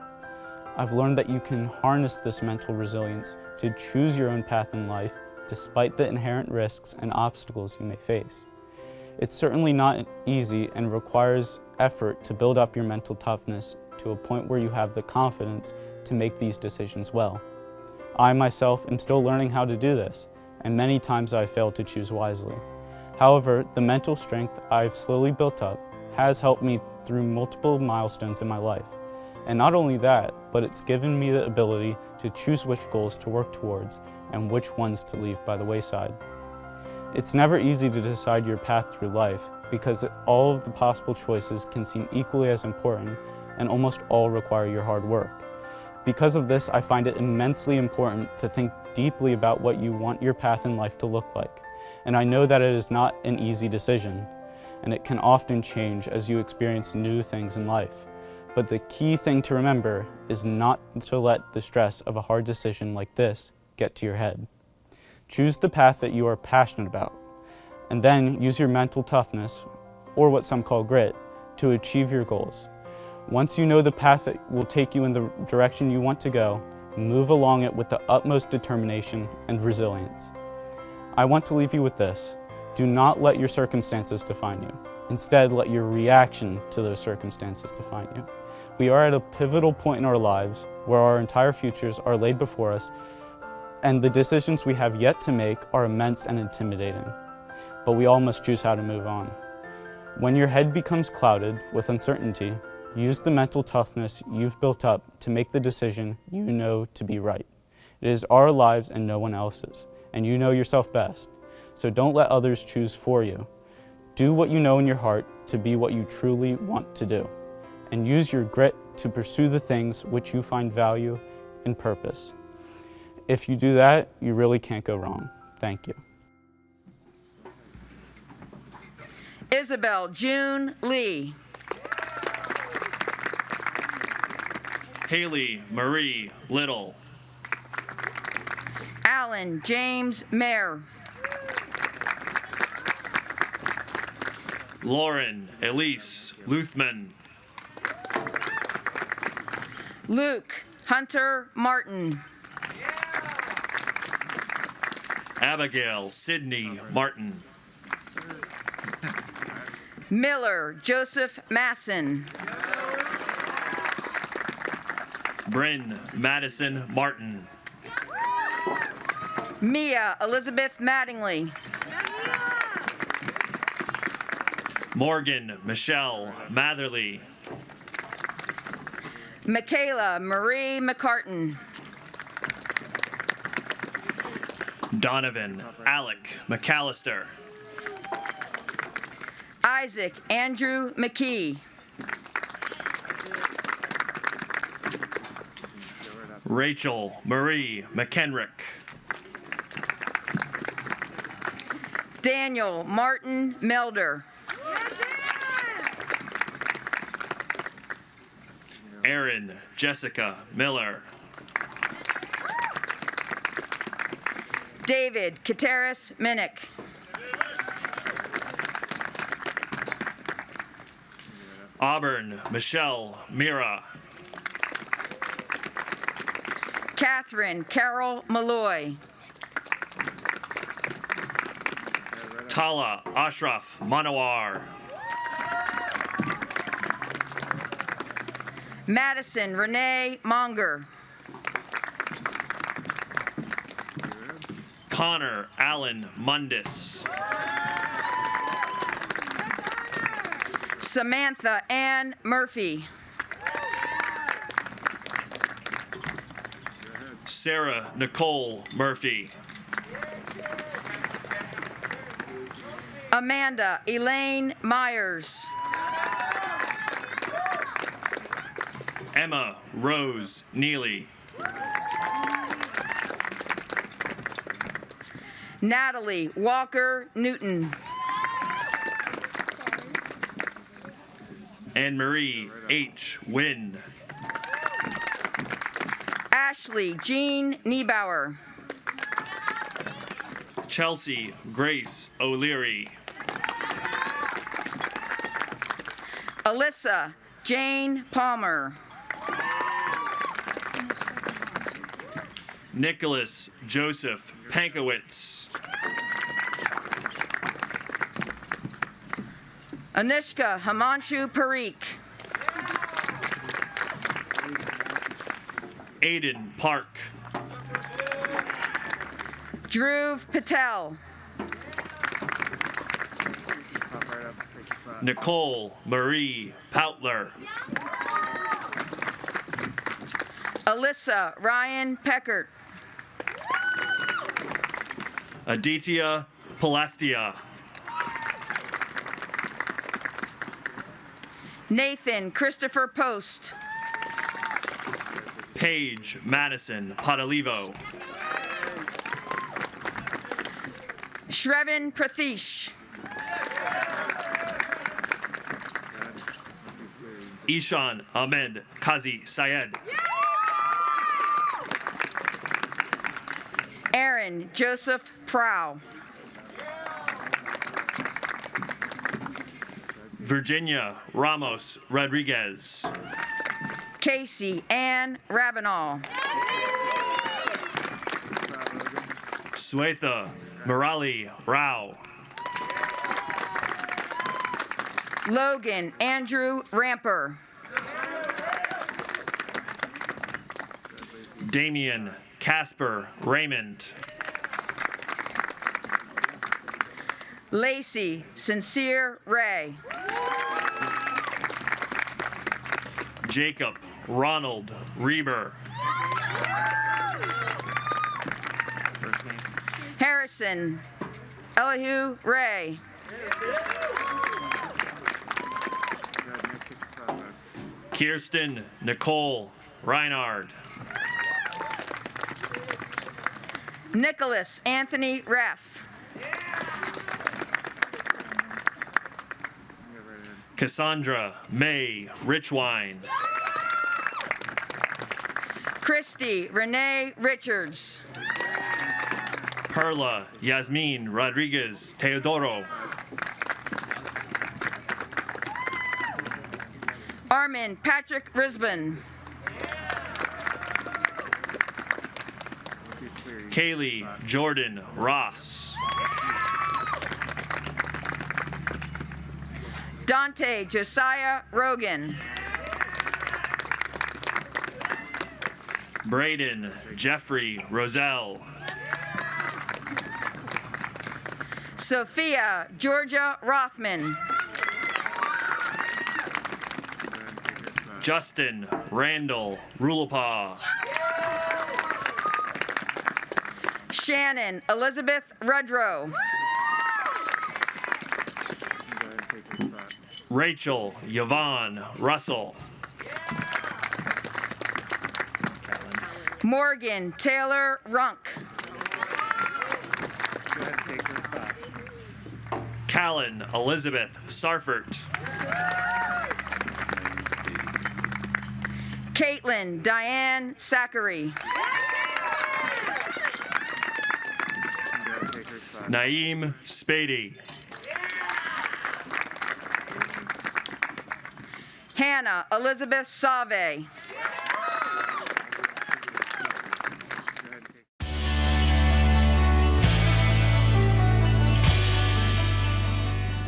[SPEAKER 3] I've learned that you can harness this mental resilience to choose your own path in life despite the inherent risks and obstacles you may face. It's certainly not easy and requires effort to build up your mental toughness to a point where you have the confidence to make these decisions well. I myself am still learning how to do this, and many times I failed to choose wisely. However, the mental strength I've slowly built up has helped me through multiple milestones in my life. And not only that, but it's given me the ability to choose which goals to work towards and which ones to leave by the wayside. It's never easy to decide your path through life because all of the possible choices can seem equally as important and almost all require your hard work. Because of this, I find it immensely important to think deeply about what you want your path in life to look like. And I know that it is not an easy decision, and it can often change as you experience new things in life. But the key thing to remember is not to let the stress of a hard decision like this get to your head. Choose the path that you are passionate about, and then use your mental toughness, or what some call grit, to achieve your goals. Once you know the path that will take you in the direction you want to go, move along it with the utmost determination and resilience. I want to leave you with this. Do not let your circumstances define you. Instead, let your reaction to those circumstances define you. We are at a pivotal point in our lives where our entire futures are laid before us, and the decisions we have yet to make are immense and intimidating. But we all must choose how to move on. When your head becomes clouded with uncertainty, use the mental toughness you've built up to make the decision you know to be right. It is our lives and no one else's, and you know yourself best. So don't let others choose for you. Do what you know in your heart to be what you truly want to do, and use your grit to pursue the things which you find value and purpose. If you do that, you really can't go wrong. Thank you.
[SPEAKER 9] Isabel June Lee.
[SPEAKER 10] Haley Marie Little.
[SPEAKER 9] Alan James Mayer.
[SPEAKER 10] Lauren Elise Luthman.
[SPEAKER 9] Luke Hunter Martin.
[SPEAKER 10] Abigail Sydney Martin.
[SPEAKER 9] Miller Joseph Masson.
[SPEAKER 10] Bryn Madison Martin.
[SPEAKER 9] Mia Elizabeth Mattingly.
[SPEAKER 10] Morgan Michelle Matherly.
[SPEAKER 9] Michaela Marie McCartan.
[SPEAKER 10] Donovan Alec McAllister.
[SPEAKER 9] Isaac Andrew McKee.
[SPEAKER 10] Rachel Marie McKenrick.
[SPEAKER 9] Daniel Martin Melder.
[SPEAKER 10] Erin Jessica Miller.
[SPEAKER 9] David Kateris Minnick.
[SPEAKER 10] Auburn Michelle Mira.
[SPEAKER 9] Catherine Carol Malloy.
[SPEAKER 10] Tala Ashraf Manawar.
[SPEAKER 9] Madison Renee Monger.
[SPEAKER 10] Connor Allen Mundis.
[SPEAKER 9] Samantha Ann Murphy.
[SPEAKER 10] Sarah Nicole Murphy.
[SPEAKER 9] Amanda Elaine Myers.
[SPEAKER 10] Emma Rose Neely.
[SPEAKER 9] Natalie Walker Newton.
[SPEAKER 10] Anne Marie H. Wynn.
[SPEAKER 9] Ashley Jean Niebauer.
[SPEAKER 10] Chelsea Grace O'Leary.
[SPEAKER 9] Alyssa Jane Palmer.
[SPEAKER 10] Nicholas Joseph Pankowitz.
[SPEAKER 9] Anushka Himanshu Parikh.
[SPEAKER 10] Aiden Park.
[SPEAKER 9] Dhruv Patel.
[SPEAKER 10] Nicole Marie Poutler.
[SPEAKER 9] Alyssa Ryan Peckert.
[SPEAKER 10] Aditya Palastia.
[SPEAKER 9] Nathan Christopher Post.
[SPEAKER 10] Paige Madison Padalivo.
[SPEAKER 9] Shrevan Prathish.
[SPEAKER 10] Ishan Ahmed Kazi Syed.
[SPEAKER 9] Aaron Joseph Prow.
[SPEAKER 10] Virginia Ramos Rodriguez.
[SPEAKER 9] Casey Ann Rabanal.
[SPEAKER 10] Swetha Murali Rao.
[SPEAKER 9] Logan Andrew Ramper.
[SPEAKER 10] Damian Casper Raymond.
[SPEAKER 9] Lacey Sincere Ray.
[SPEAKER 10] Jacob Ronald Reber.
[SPEAKER 9] Harrison Elihu Ray.
[SPEAKER 10] Kirsten Nicole Reinhard.
[SPEAKER 9] Nicholas Anthony Reff.
[SPEAKER 10] Cassandra May Richwine.
[SPEAKER 9] Christy Renee Richards.
[SPEAKER 10] Perla Yasmin Rodriguez Teodoro.
[SPEAKER 9] Armin Patrick Risbon.
[SPEAKER 10] Kaylee Jordan Ross.
[SPEAKER 9] Dante Josiah Rogan.
[SPEAKER 10] Braden Jeffrey Roselle.
[SPEAKER 9] Sophia Georgia Rothman.
[SPEAKER 10] Justin Randall Rulapaw.
[SPEAKER 9] Shannon Elizabeth Rudrow.
[SPEAKER 10] Rachel Yvonne Russell.
[SPEAKER 9] Morgan Taylor Runk.
[SPEAKER 10] Callan Elizabeth Sarfert.
[SPEAKER 9] Caitlin Diane Zachary.
[SPEAKER 10] Naeem Spady.
[SPEAKER 9] Hannah Elizabeth Save.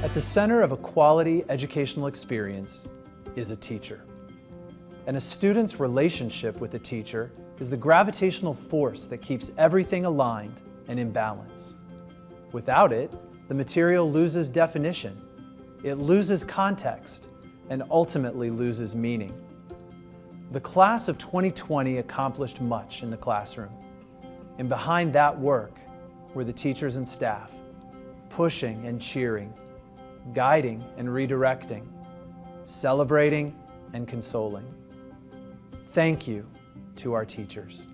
[SPEAKER 1] At the center of a quality educational experience is a teacher. And a student's relationship with a teacher is the gravitational force that keeps everything aligned and in balance. Without it, the material loses definition, it loses context, and ultimately loses meaning. The class of 2020 accomplished much in the classroom. And behind that work were the teachers and staff, pushing and cheering, guiding and redirecting, celebrating and consoling. Thank you to our teachers.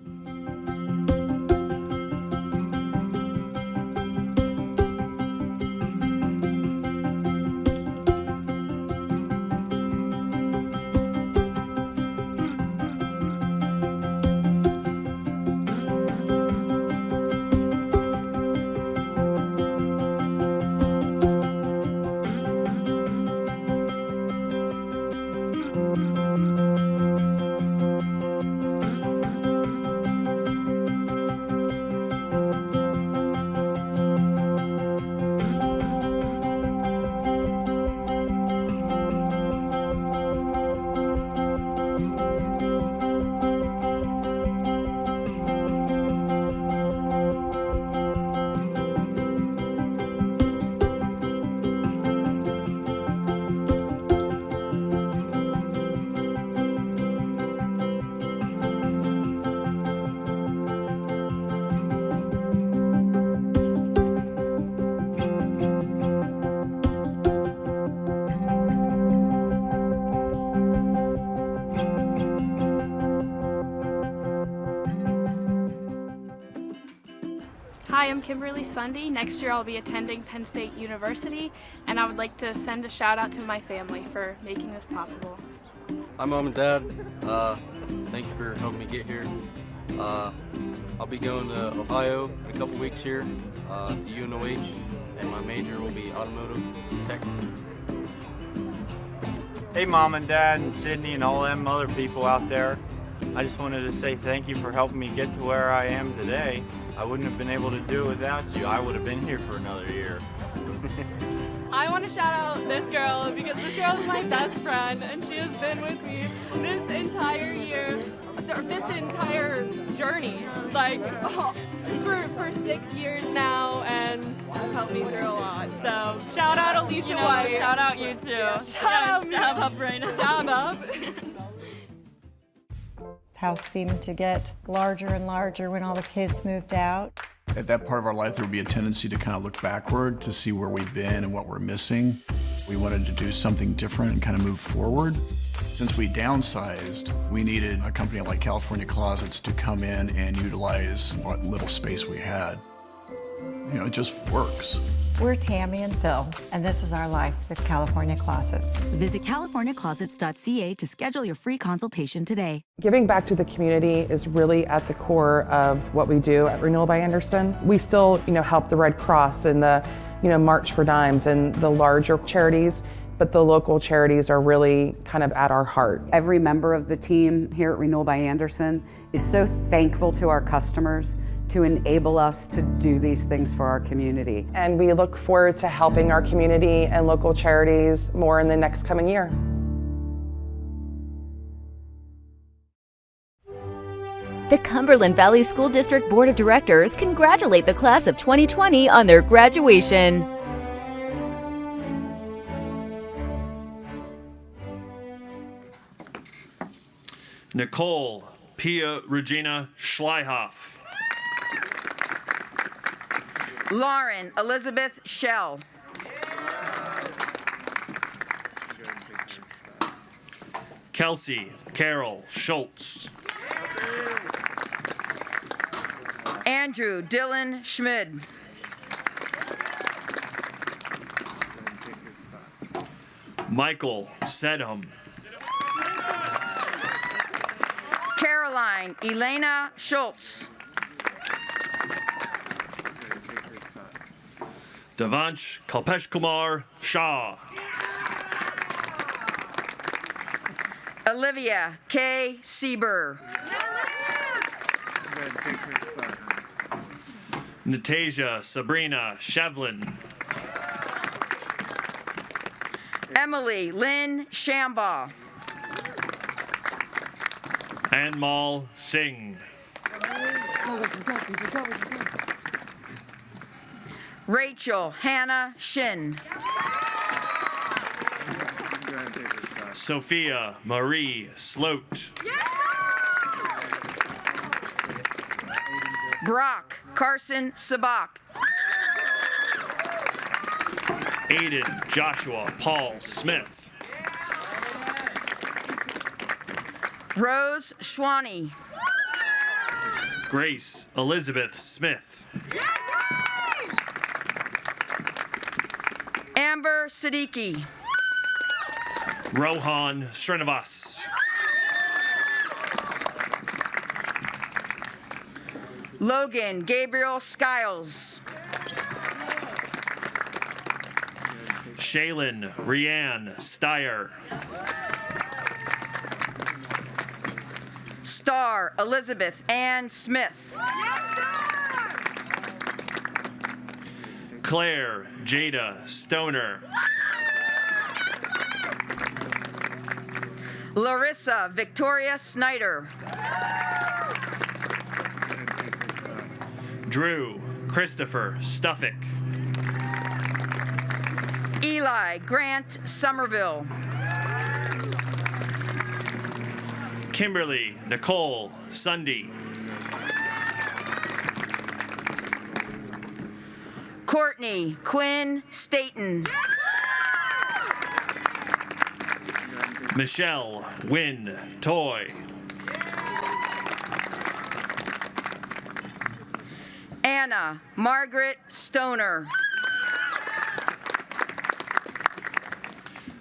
[SPEAKER 6] Hi, I'm Kimberly Sunday. Next year I'll be attending Penn State University, and I would like to send a shout out to my family for making this possible.
[SPEAKER 18] Hi Mom and Dad, thank you for helping me get here. I'll be going to Ohio in a couple weeks here to UNOH, and my major will be automotive tech.
[SPEAKER 19] Hey Mom and Dad and Sydney and all them other people out there. I just wanted to say thank you for helping me get to where I am today. I wouldn't have been able to do it without you. I would have been here for another year.
[SPEAKER 20] I want to shout out this girl because this girl is my best friend and she has been with me this entire year, this entire journey, like for 6 years now, and has helped me through a lot. So shout out Alicia White.
[SPEAKER 21] Shout out you too.
[SPEAKER 20] Yeah, shout out me.
[SPEAKER 21] Dab up right now.
[SPEAKER 20] Dab up.
[SPEAKER 22] House seemed to get larger and larger when all the kids moved out.
[SPEAKER 23] At that part of our life, there would be a tendency to kind of look backward to see where we've been and what we're missing. We wanted to do something different and kind of move forward. Since we downsized, we needed a company like California Closets to come in and utilize what little space we had. You know, it just works.
[SPEAKER 22] We're Tammy and Phil, and this is our life with California Closets.
[SPEAKER 24] Visit californiaclosets.ca to schedule your free consultation today.
[SPEAKER 25] Giving back to the community is really at the core of what we do at Renewal by Anderson. We still, help the Red Cross and the, March for Dimes and the larger charities but the local charities are really kind of at our heart.
[SPEAKER 2] Every member of the team here at Renewal by Anderson is so thankful to our customers to enable us to do these things for our community.
[SPEAKER 25] And we look forward to helping our community and local charities more in the next coming year.
[SPEAKER 4] The Cumberland Valley School District Board of Directors congratulate the class of 2020 on their graduation.
[SPEAKER 10] Nicole Pia Regina Schleihoff.
[SPEAKER 9] Lauren Elizabeth Shell.
[SPEAKER 10] Kelsey Carol Schultz.
[SPEAKER 9] Andrew Dylan Schmid.
[SPEAKER 10] Michael Sedham.
[SPEAKER 9] Caroline Elena Schultz.
[SPEAKER 10] Devansh Kalpeshkumar Shah.
[SPEAKER 9] Olivia K. Sieber.
[SPEAKER 10] Natasia Sabrina Shevlin.
[SPEAKER 9] Emily Lynn Shambaugh.
[SPEAKER 10] Anmal Singh.
[SPEAKER 9] Rachel Hannah Shin.
[SPEAKER 10] Sophia Marie Sloat.
[SPEAKER 9] Brock Carson Sabak.
[SPEAKER 10] Aiden Joshua Paul Smith.
[SPEAKER 9] Rose Schwanny.
[SPEAKER 10] Grace Elizabeth Smith.
[SPEAKER 9] Amber Siddiqui.
[SPEAKER 10] Rohan Srinivas.
[SPEAKER 9] Logan Gabriel Skiles.
[SPEAKER 10] Shaylin Rianne Steyer.
[SPEAKER 9] Star Elizabeth Ann Smith.
[SPEAKER 10] Claire Jada Stoner.
[SPEAKER 9] Larissa Victoria Snyder.
[SPEAKER 10] Drew Christopher Stuffick.
[SPEAKER 9] Eli Grant Somerville.
[SPEAKER 10] Kimberly Nicole Sunday.
[SPEAKER 9] Courtney Quinn Staten.
[SPEAKER 10] Michelle Wynn Toy.
[SPEAKER 9] Anna Margaret Stoner.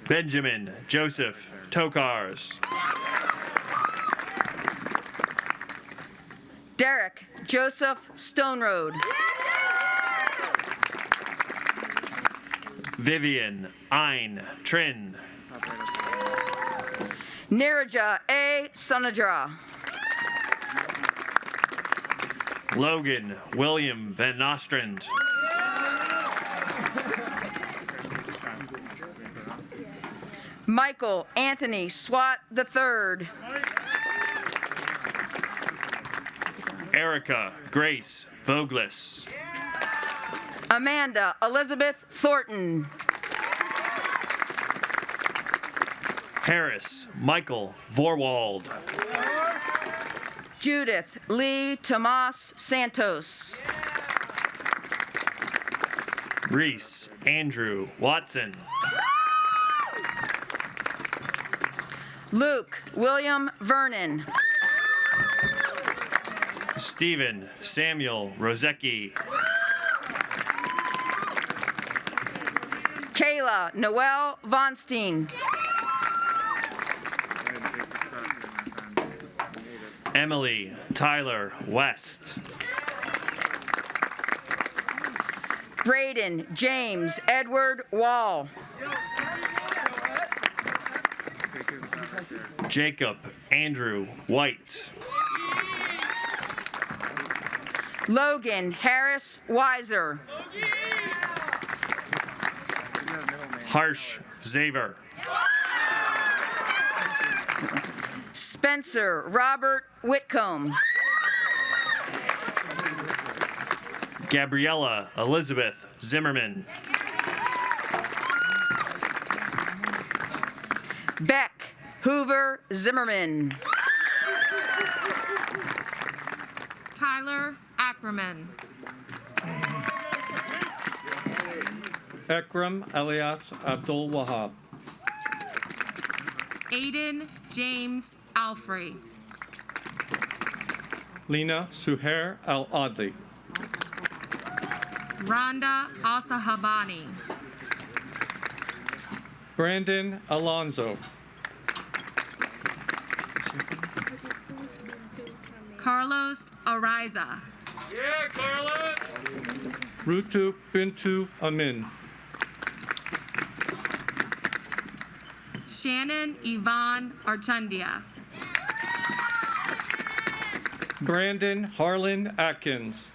[SPEAKER 10] Benjamin Joseph Tokars.
[SPEAKER 9] Derek Joseph Stoneroad.
[SPEAKER 10] Vivian Ein Trin.
[SPEAKER 9] Niraja A. Sunadra.
[SPEAKER 10] Logan William Van Nostrand.
[SPEAKER 9] Michael Anthony Swat III.
[SPEAKER 10] Erica Grace Voglis.
[SPEAKER 9] Amanda Elizabeth Thornton.
[SPEAKER 10] Harris Michael Vorwald.
[SPEAKER 9] Judith Lee Tomas Santos.
[SPEAKER 10] Reese Andrew Watson.
[SPEAKER 9] Luke William Vernon.
[SPEAKER 10] Stephen Samuel Rozecki.
[SPEAKER 9] Kayla Noel Vonstein.
[SPEAKER 10] Emily Tyler West.
[SPEAKER 9] Braden James Edward Wall.
[SPEAKER 10] Jacob Andrew White.
[SPEAKER 9] Logan Harris Weiser.
[SPEAKER 10] Harsh Zaver.
[SPEAKER 9] Spencer Robert Whitcomb.
[SPEAKER 10] Gabriella Elizabeth Zimmerman.
[SPEAKER 9] Beck Hoover Zimmerman.
[SPEAKER 5] Tyler Ackerman.
[SPEAKER 7] Ekram alias Abdul Wahab.
[SPEAKER 5] Aiden James Alfrey.
[SPEAKER 7] Lena Suhair Al-Adli.
[SPEAKER 5] Rhonda Asahabani.
[SPEAKER 7] Brandon Alonzo.
[SPEAKER 5] Carlos Ariza.
[SPEAKER 7] Yeah, Carlos! Rutu Bintu Amin.
[SPEAKER 5] Shannon Yvonne Archundia.
[SPEAKER 7] Brandon Harlan Atkins.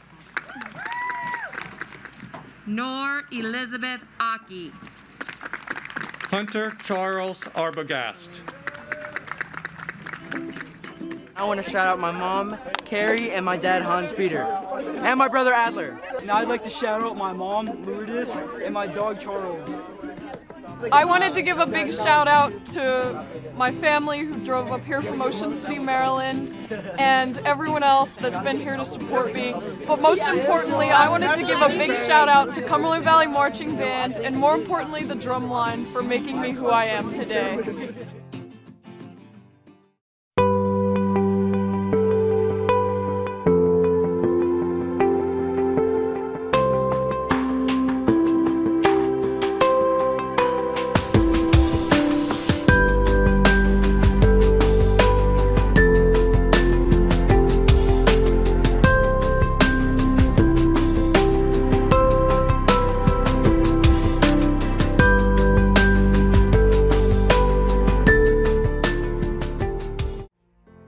[SPEAKER 5] Nor Elizabeth Aki.
[SPEAKER 7] Hunter Charles Arbogast.
[SPEAKER 8] I want to shout out my mom, Carrie, and my dad, Hans Peter, and my brother, Adler. And I'd like to shout out my mom, Lourdes, and my dog, Charles.
[SPEAKER 20] I wanted to give a big shout out to my family who drove up here from Ocean City, Maryland, and everyone else that's been here to support me. But most importantly, I wanted to give a big shout out to Cumberland Valley Marching Band, and more importantly, the drumline for making me who I am today.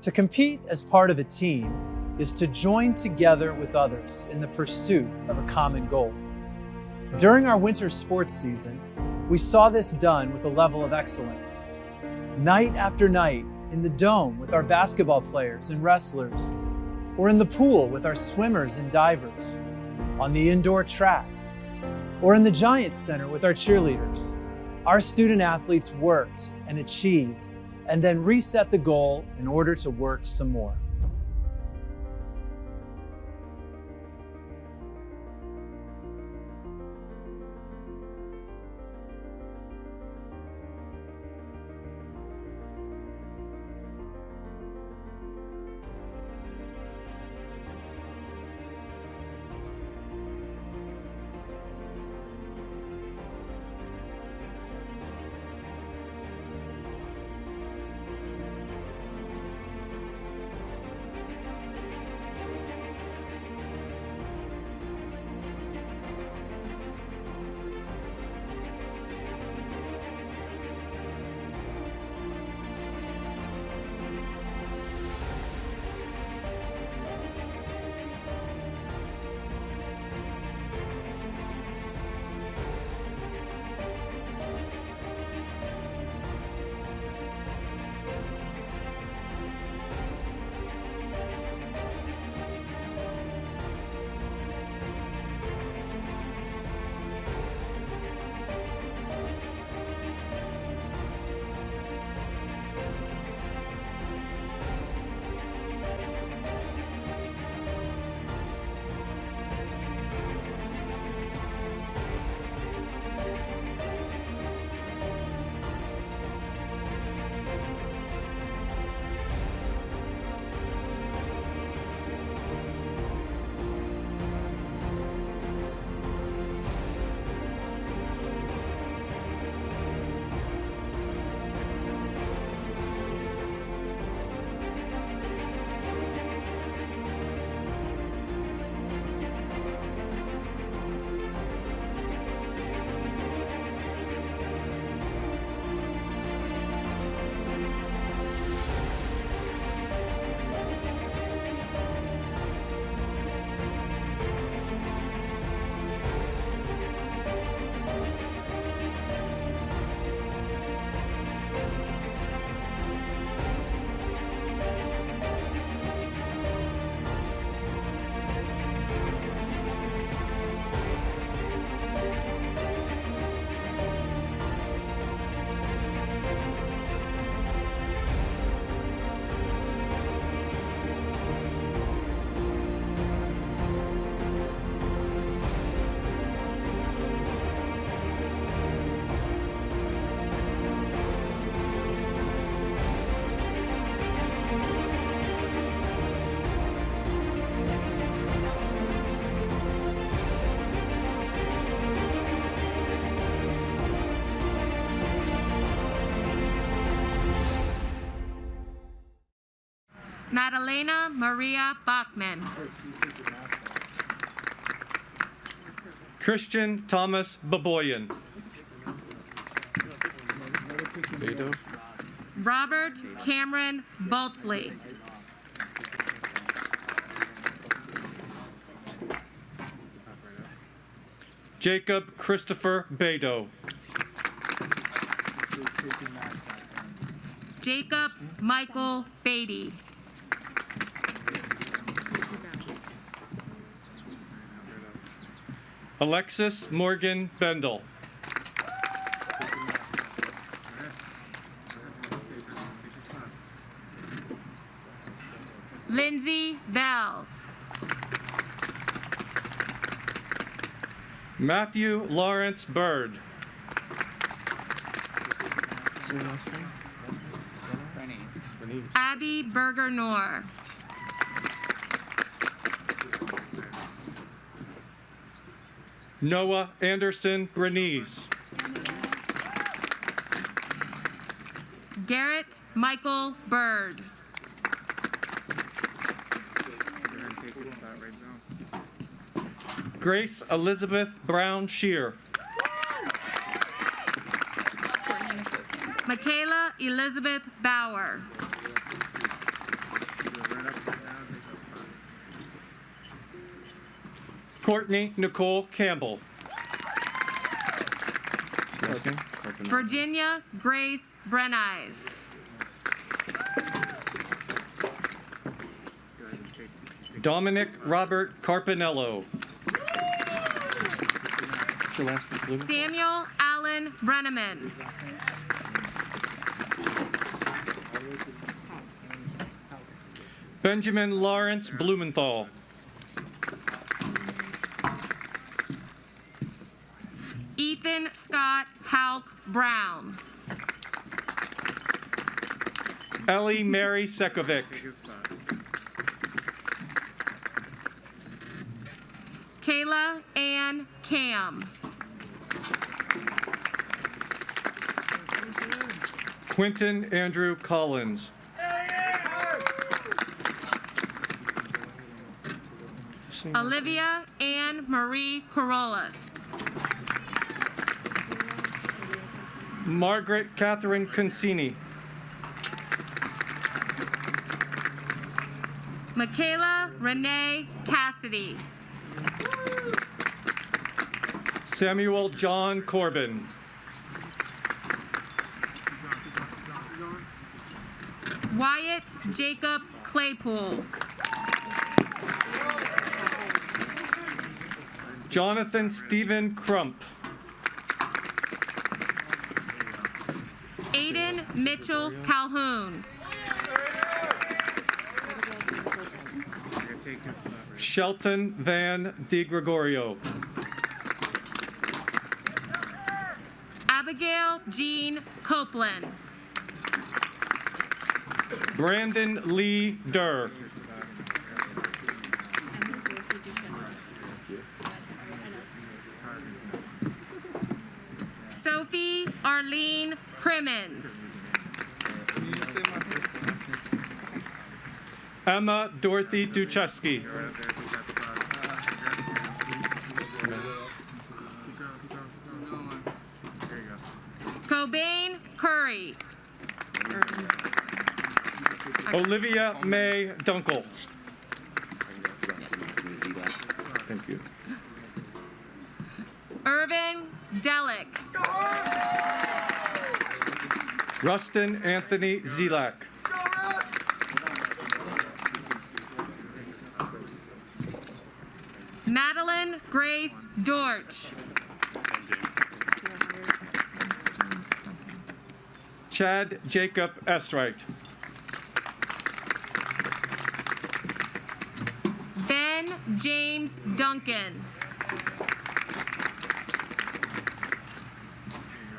[SPEAKER 1] To compete as part of a team is to join together with others in the pursuit of a common goal. During our winter sports season, we saw this done with a level of excellence. Night after night, in the dome with our basketball players and wrestlers, or in the pool with our swimmers and divers, on the indoor track, or in the Giants Center with our cheerleaders, our student athletes worked and achieved and then reset the goal in order to work some more.
[SPEAKER 5] Madalena Maria Bachman.
[SPEAKER 7] Christian Thomas Baboyan.
[SPEAKER 5] Robert Cameron Baltzley.
[SPEAKER 7] Jacob Christopher Beto.
[SPEAKER 5] Jacob Michael Beatty.
[SPEAKER 7] Alexis Morgan Bendel.
[SPEAKER 5] Lindsay Bell.
[SPEAKER 7] Matthew Lawrence Bird.
[SPEAKER 5] Abby Berger Noor.
[SPEAKER 7] Noah Anderson Bernice.
[SPEAKER 5] Garrett Michael Bird.
[SPEAKER 7] Grace Elizabeth Brown Shear.
[SPEAKER 5] Michaela Elizabeth Bauer.
[SPEAKER 7] Courtney Nicole Campbell.
[SPEAKER 5] Virginia Grace Brennies.
[SPEAKER 7] Dominic Robert Carpinello.
[SPEAKER 5] Samuel Allen Brenneman.
[SPEAKER 7] Benjamin Lawrence Blumenthal.
[SPEAKER 5] Ethan Scott Halk Brown.
[SPEAKER 7] Ellie Mary Sekovic.
[SPEAKER 5] Kayla Ann Cam.
[SPEAKER 7] Quinton Andrew Collins.
[SPEAKER 5] Olivia Ann Marie Corollas.
[SPEAKER 7] Margaret Catherine Consini.
[SPEAKER 5] Michaela Renee Cassidy.
[SPEAKER 7] Samuel John Corbin.
[SPEAKER 5] Wyatt Jacob Claypool.
[SPEAKER 7] Jonathan Stephen Crump.
[SPEAKER 5] Aiden Mitchell Calhoun.
[SPEAKER 7] Shelton Van DiGregorio.
[SPEAKER 5] Abigail Jean Copeland.
[SPEAKER 7] Brandon Lee Durr.
[SPEAKER 5] Sophie Arlene Crimmins.
[SPEAKER 7] Emma Dorothy Duchesky.
[SPEAKER 5] Cobain Curry.
[SPEAKER 7] Olivia May Dunkel. Thank you.
[SPEAKER 5] Irvin Delick.
[SPEAKER 7] Rustin Anthony Zelak.
[SPEAKER 5] Madeline Grace Dorch.
[SPEAKER 7] Chad Jacob Esright.
[SPEAKER 5] Ben James Duncan.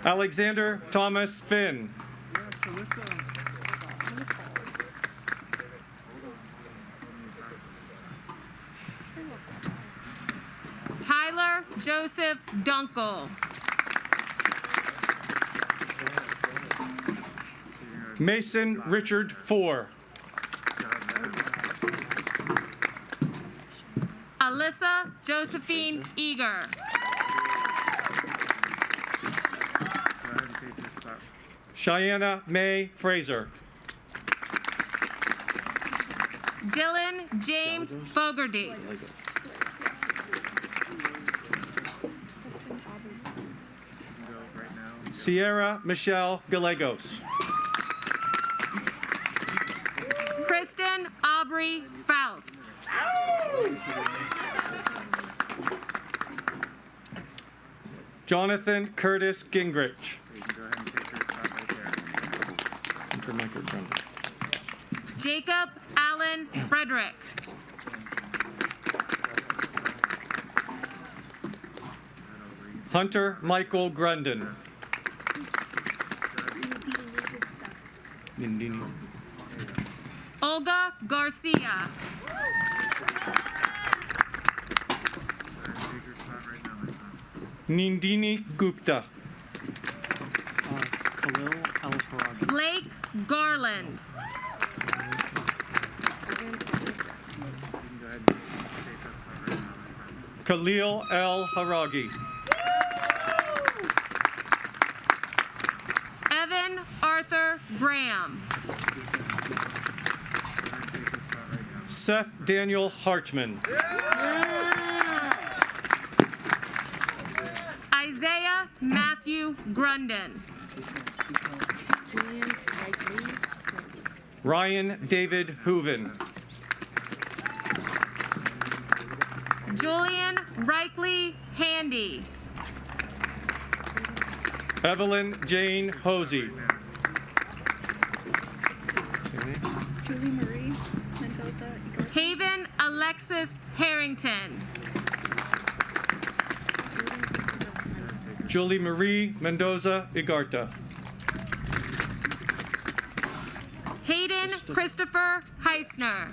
[SPEAKER 7] Alexander Thomas Finn.
[SPEAKER 5] Tyler Joseph Dunkel.
[SPEAKER 7] Mason Richard Four.
[SPEAKER 5] Alyssa Josephine Eager.
[SPEAKER 7] Cheyenne May Fraser.
[SPEAKER 5] Dylan James Fogarty.
[SPEAKER 7] Sierra Michelle Gallegos.
[SPEAKER 5] Kristen Aubrey Faust.
[SPEAKER 7] Jonathan Curtis Gingrich.
[SPEAKER 5] Jacob Allen Frederick.
[SPEAKER 7] Hunter Michael Grundon.
[SPEAKER 5] Olga Garcia.
[SPEAKER 7] Nindini Gupta.
[SPEAKER 5] Blake Garland.
[SPEAKER 7] Khalil L. Haragi.
[SPEAKER 5] Evan Arthur Graham.
[SPEAKER 7] Seth Daniel Hartman.
[SPEAKER 5] Isaiah Matthew Grundon.
[SPEAKER 7] Ryan David Hooven.
[SPEAKER 5] Julian Reichley Handy.
[SPEAKER 7] Evelyn Jane Hosey.
[SPEAKER 11] Julie Marie Mendoza.
[SPEAKER 5] Haven Alexis Harrington.
[SPEAKER 7] Julie Marie Mendoza Igarta.
[SPEAKER 5] Hayden Christopher Heisner.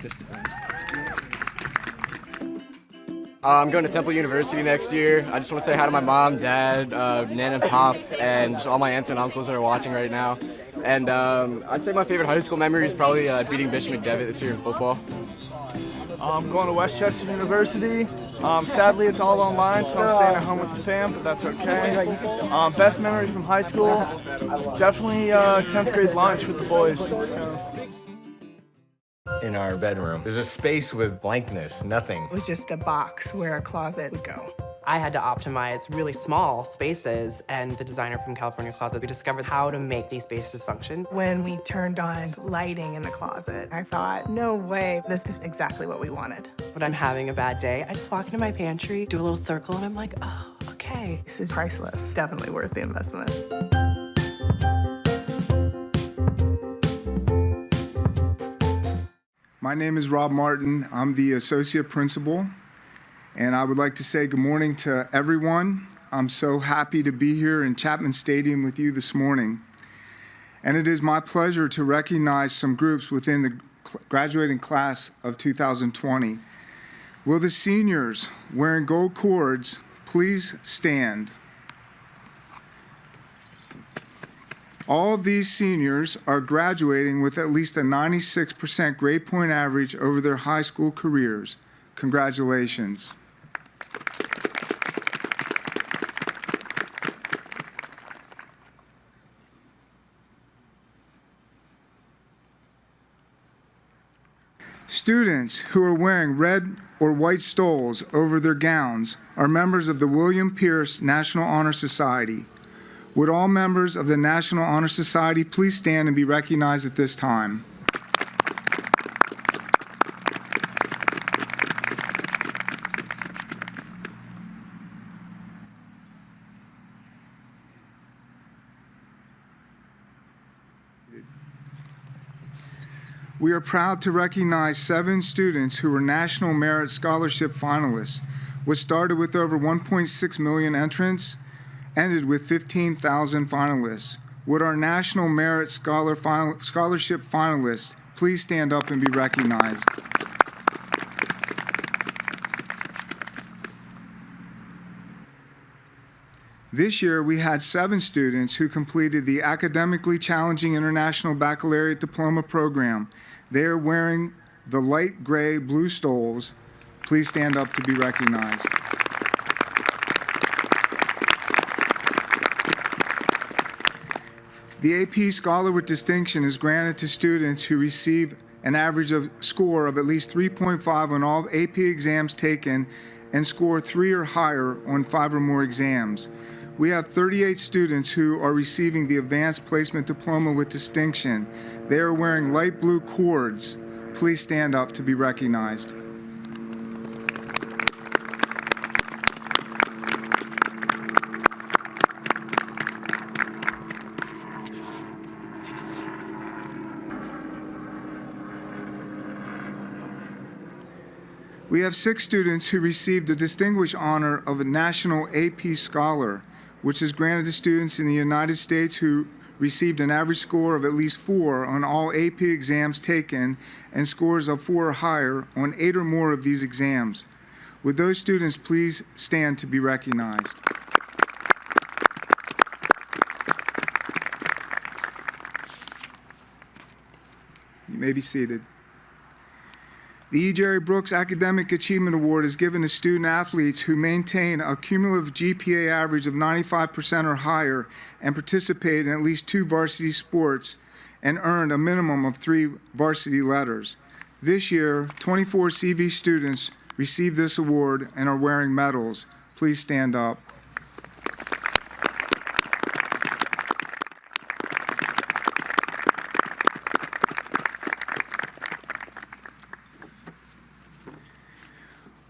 [SPEAKER 12] I'm going to Temple University next year. I just want to say hi to my mom, dad, Nan and Pop, and just all my aunts and uncles that are watching right now. And I'd say my favorite high school memory is probably beating Bishop McDevitt this year in football.
[SPEAKER 13] I'm going to Westchester University. Sadly, it's all online, so I'm staying at home with the fam, but that's okay. Best memory from high school, definitely 10th grade lunch with the boys.
[SPEAKER 14] In our bedroom, there's a space with blankness, nothing.
[SPEAKER 21] It was just a box where a closet would go.
[SPEAKER 26] I had to optimize really small spaces, and the designer from California Closet, we discovered how to make these spaces function.
[SPEAKER 21] When we turned on lighting in the closet, I thought, no way, this is exactly what we wanted.
[SPEAKER 26] When I'm having a bad day, I just walk into my pantry, do a little circle, and I'm like, oh, okay.
[SPEAKER 21] This is priceless, definitely worth the investment.
[SPEAKER 27] My name is Rob Martin. I'm the associate principal, and I would like to say good morning to everyone. I'm so happy to be here in Chapman Stadium with you this morning. And it is my pleasure to recognize some groups within the graduating class of 2020. Will the seniors wearing gold cords please stand? All of these seniors are graduating with at least a 96% grade point average over their high school careers. Congratulations. Students who are wearing red or white stoles over their gowns are members of the William Pierce National Honor Society. Would all members of the National Honor Society please stand and be recognized at this time? We are proud to recognize 7 students who were National Merit Scholarship finalists, which started with over 1.6 million entrants, ended with 15,000 finalists. Would our National Merit Scholarship finalists please stand up and be recognized? This year, we had 7 students who completed the Academically Challenging International Baccalaureate Diploma Program. They are wearing the light gray blue stoles please stand up to be recognized. The AP Scholar with Distinction is granted to students who receive an average score of at least 3.5 on all AP exams taken and score 3 or higher on 5 or more exams. We have 38 students who are receiving the Advanced Placement Diploma with Distinction. They are wearing light blue cords. Please stand up to be recognized. We have 6 students who received the distinguished honor of a National AP Scholar, which is granted to students in the United States who received an average score of at least 4 on all AP exams taken and scores of 4 or higher on 8 or more of these exams. Would those students please stand to be recognized? You may be seated. The E. Jerry Brooks Academic Achievement Award is given to student athletes who maintain a cumulative GPA average of 95% or higher and participate in at least 2 varsity sports and earned a minimum of 3 varsity letters. This year, 24 CV students received this award and are wearing medals. Please stand up.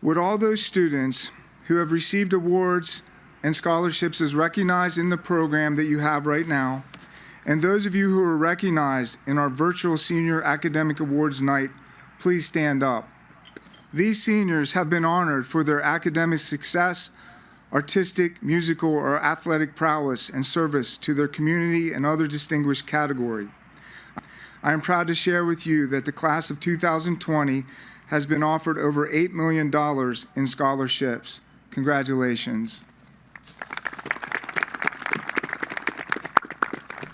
[SPEAKER 27] Would all those students who have received awards and scholarships as recognized in the program that you have right now, and those of you who are recognized in our virtual Senior Academic Awards Night, please stand up. These seniors have been honored for their academic success, artistic, musical, or athletic prowess and service to their community and other distinguished category. I am proud to share with you that the class of 2020 has been offered over $8 million in scholarships. Congratulations.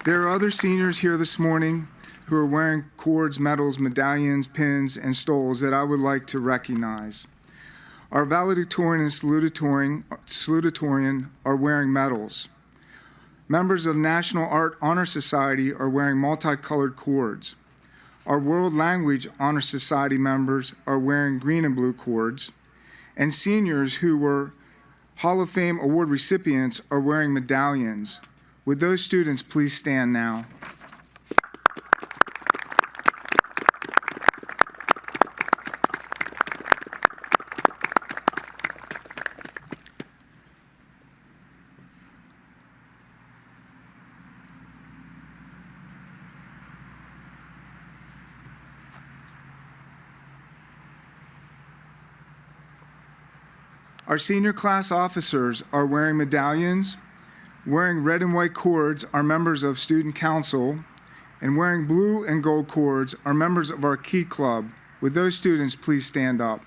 [SPEAKER 27] There are other seniors here this morning who are wearing cords, medals, medallions, pins, and stoles that I would like to recognize. Our valedictorian and salutatorian are wearing medals. Members of National Art Honor Society are wearing multicolored cords. Our World Language Honor Society members are wearing green and blue cords, and seniors who were Hall of Fame award recipients are wearing medallions. Would those students please stand now? Our senior class officers are wearing medallions. Wearing red and white cords are members of Student Council, and wearing blue and gold cords are members of our Key Club. Would those students please stand up?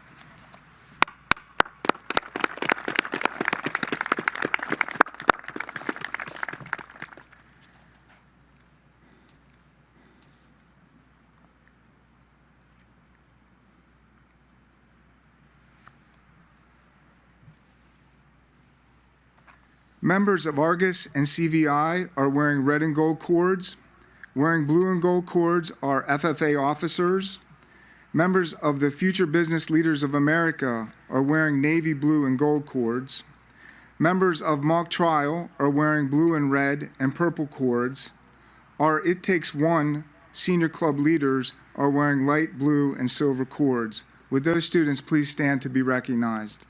[SPEAKER 27] Members of Argus and CVI are wearing red and gold cords. Wearing blue and gold cords are FFA officers. Members of the Future Business Leaders of America are wearing navy blue and gold cords. Members of Mock Trial are wearing blue and red and purple cords. Our It Takes One senior club leaders are wearing light blue and silver cords. Would those students please stand to be recognized?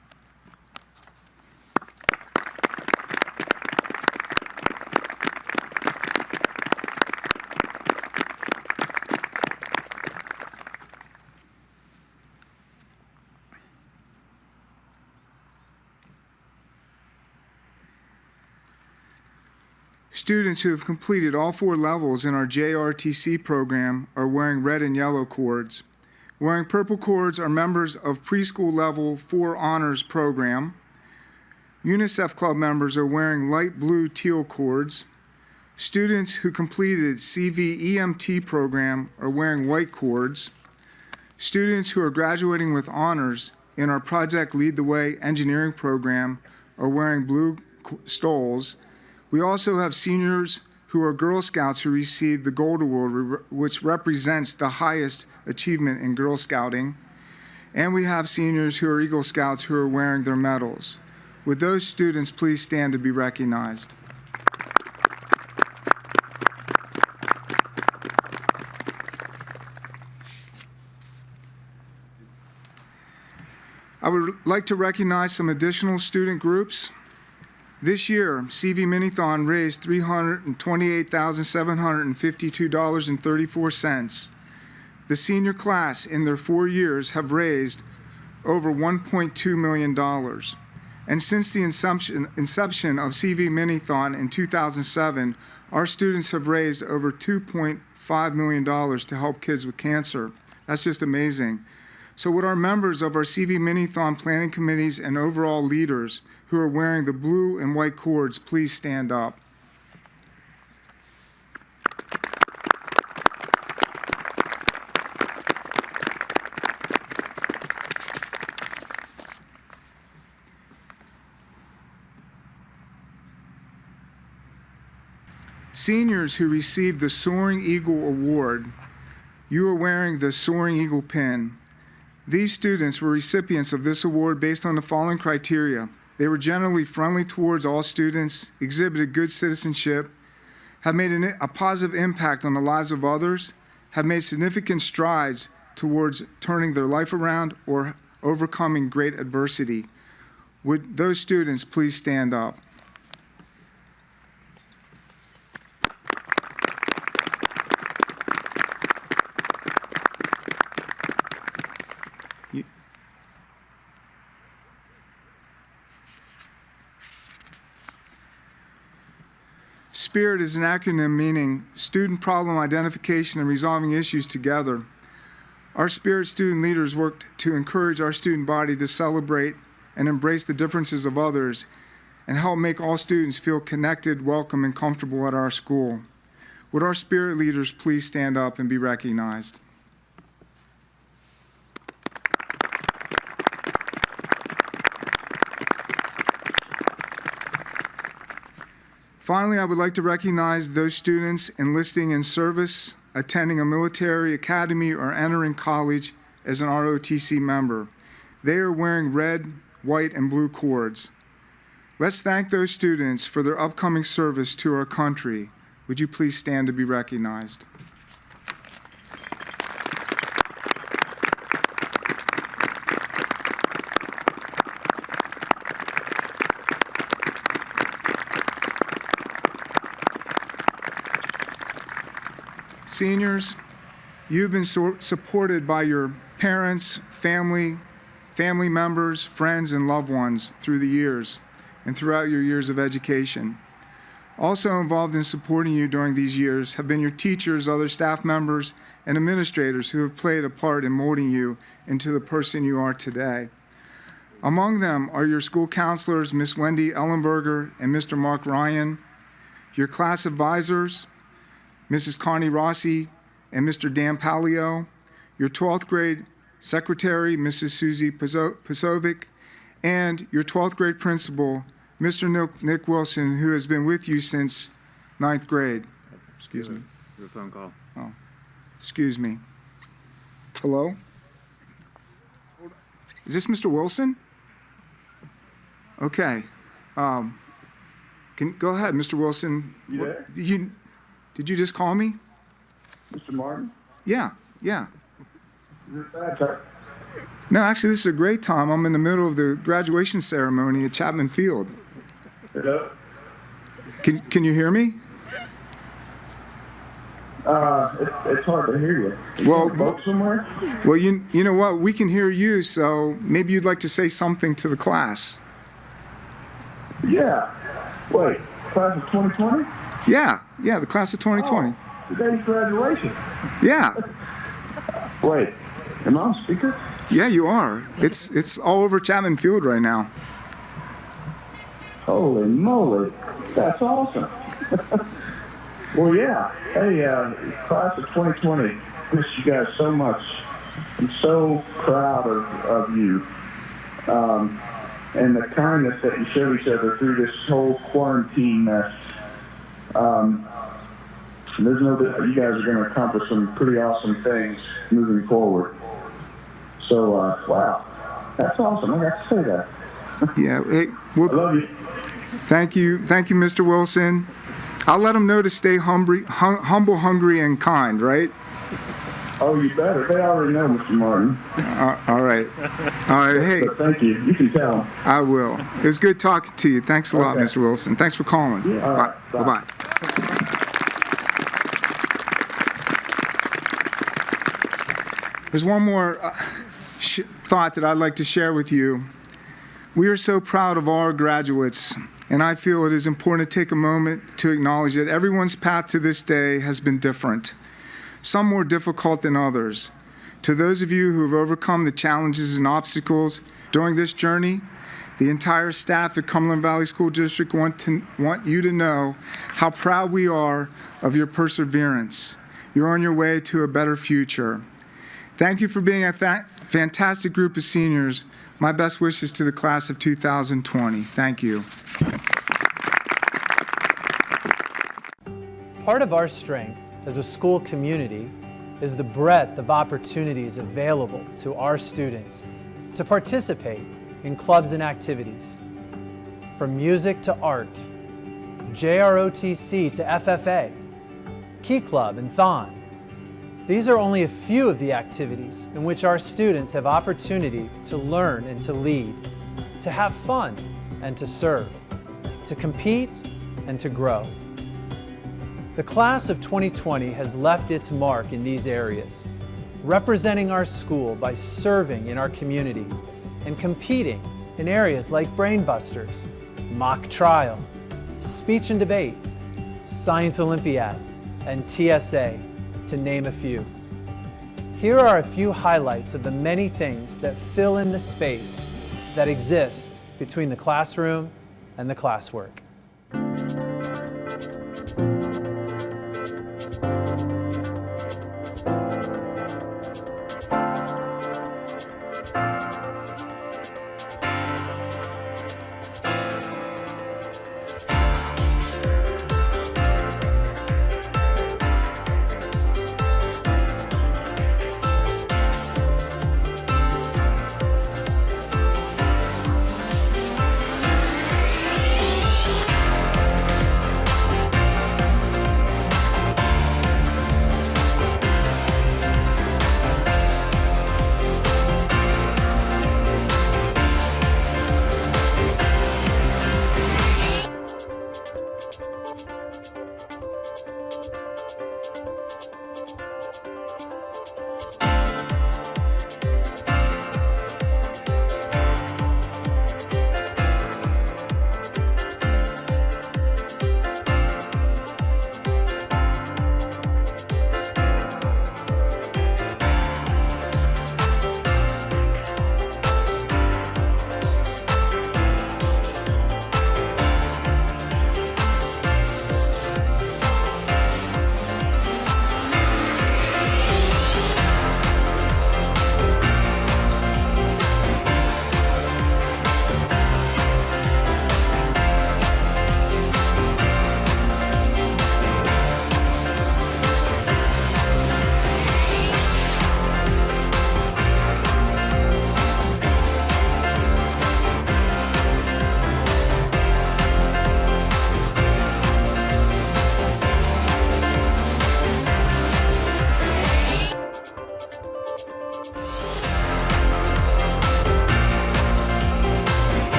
[SPEAKER 27] Students who have completed all 4 levels in our JRTC program are wearing red and yellow cords. Wearing purple cords are members of preschool level 4 honors program. UNICEF Club members are wearing light blue teal cords. Students who completed CVEMT program are wearing white cords. Students who are graduating with honors in our Project Lead the Way engineering program are wearing blue stoles. We also have seniors who are Girl Scouts who received the Gold Award, which represents the highest achievement in Girl Scouting. And we have seniors who are Eagle Scouts who are wearing their medals. Would those students please stand to be recognized? I would like to recognize some additional student groups. This year, CV Minithon raised $328,752.34. The senior class in their 4 years have raised over $1.2 million. And since the inception of CV Minithon in 2007, our students have raised over $2.5 million to help kids with cancer. That's just amazing. So would our members of our CV Minithon planning committees and overall leaders who are wearing the blue and white cords please stand up? Seniors who received the Soaring Eagle Award, you are wearing the Soaring Eagle pin. These students were recipients of this award based on the following criteria. They were generally friendly towards all students, exhibited good citizenship, have made a positive impact on the lives of others, have made significant strides towards turning their life around or overcoming great adversity. Would those students please stand up? SPIRIT is an acronym meaning Student Problem Identification and Resolving Issues Together. Our SPIRIT student leaders worked to encourage our student body to celebrate and embrace the differences of others and help make all students feel connected, welcome, and comfortable at our school. Would our SPIRIT leaders please stand up and be recognized? Finally, I would like to recognize those students enlisting in service, attending a military academy, or entering college as an ROTC member. They are wearing red, white, and blue cords. Let's thank those students for their upcoming service to our country. Would you please stand to be recognized? Seniors, you've been supported by your parents, family members, friends, and loved ones through the years and throughout your years of education. Also involved in supporting you during these years have been your teachers, other staff members, and administrators who have played a part in molding you into the person you are today. Among them are your school counselors, Ms. Wendy Ellenberger and Mr. Mark Ryan, your class advisors, Mrs. Connie Rossi and Mr. Dan Palio, your 12th grade secretary, Mrs. Susie Pasovic, and your 12th grade principal, Mr. Nick Wilson, who has been with you since 9th grade. Excuse me.
[SPEAKER 3] Your phone call.
[SPEAKER 27] Oh, excuse me. Hello? Is this Mr. Wilson? Okay. Go ahead, Mr. Wilson.
[SPEAKER 3] You there?
[SPEAKER 27] Did you just call me?
[SPEAKER 3] Mr. Martin?
[SPEAKER 27] Yeah.
[SPEAKER 3] Is it bad time?
[SPEAKER 27] No, actually, this is a great time. I'm in the middle of the graduation ceremony at Chapman Field.
[SPEAKER 3] Hello?
[SPEAKER 27] Can you hear me?
[SPEAKER 3] It's hard to hear you.
[SPEAKER 27] Well,
[SPEAKER 3] boat somewhere?
[SPEAKER 27] Well, you know what? We can hear you, so maybe you'd like to say something to the class.
[SPEAKER 3] Yeah. Wait, class of 2020?
[SPEAKER 27] Yeah, the class of 2020.
[SPEAKER 3] Today's graduation.
[SPEAKER 27] Yeah.
[SPEAKER 3] Wait, am I on speaker?
[SPEAKER 27] Yeah, you are. It's all over Chapman Field right now.
[SPEAKER 3] Holy moly, that's awesome. Well, yeah. Hey, class of 2020, miss you guys so much. I'm so proud of you. and the kindness that you show each other through this whole quarantine mess. There's no doubt you guys are going to accomplish some pretty awesome things moving forward. So, wow, that's awesome. I got to say that.
[SPEAKER 27] Yeah, well,
[SPEAKER 3] I love you.
[SPEAKER 27] Thank you, Mr. Wilson. I'll let them know to stay humble, hungry, and kind, right?
[SPEAKER 3] Oh, you better. They already know, Mr. Martin.
[SPEAKER 27] All right. Hey.
[SPEAKER 3] But thank you. You can tell.
[SPEAKER 27] I will. It was good talking to you. Thanks a lot,
[SPEAKER 3] Okay.
[SPEAKER 27] Mr. Wilson. Thanks for calling.
[SPEAKER 3] Yeah, all right. Bye.
[SPEAKER 27] Bye-bye. There's one more thought that I'd like to share with you. We are so proud of our graduates, and I feel it is important to take a moment to acknowledge that everyone's path to this day has been different, some more difficult than others. To those of you who have overcome the challenges and obstacles during this journey, the entire staff at Cumberland Valley School District want you to know how proud we are of your perseverance. You're on your way to a better future. Thank you for being a fantastic group of seniors. My best wishes to the class of 2020. Thank you.
[SPEAKER 1] Part of our strength as a school community is the breadth of opportunities available to our students to participate in clubs and activities. From music to art, JROTC to FFA, Key Club and Thon. These are only a few of the activities in which our students have opportunity to learn and to lead, to have fun and to serve, to compete and to grow. The class of 2020 has left its mark in these areas, representing our school by serving in our community and competing in areas like Brainbusters, Mock Trial, Speech and Debate, Science Olympiad, and TSA, to name a few. Here are a few highlights of the many things that fill in the space that exists between the classroom and the classwork.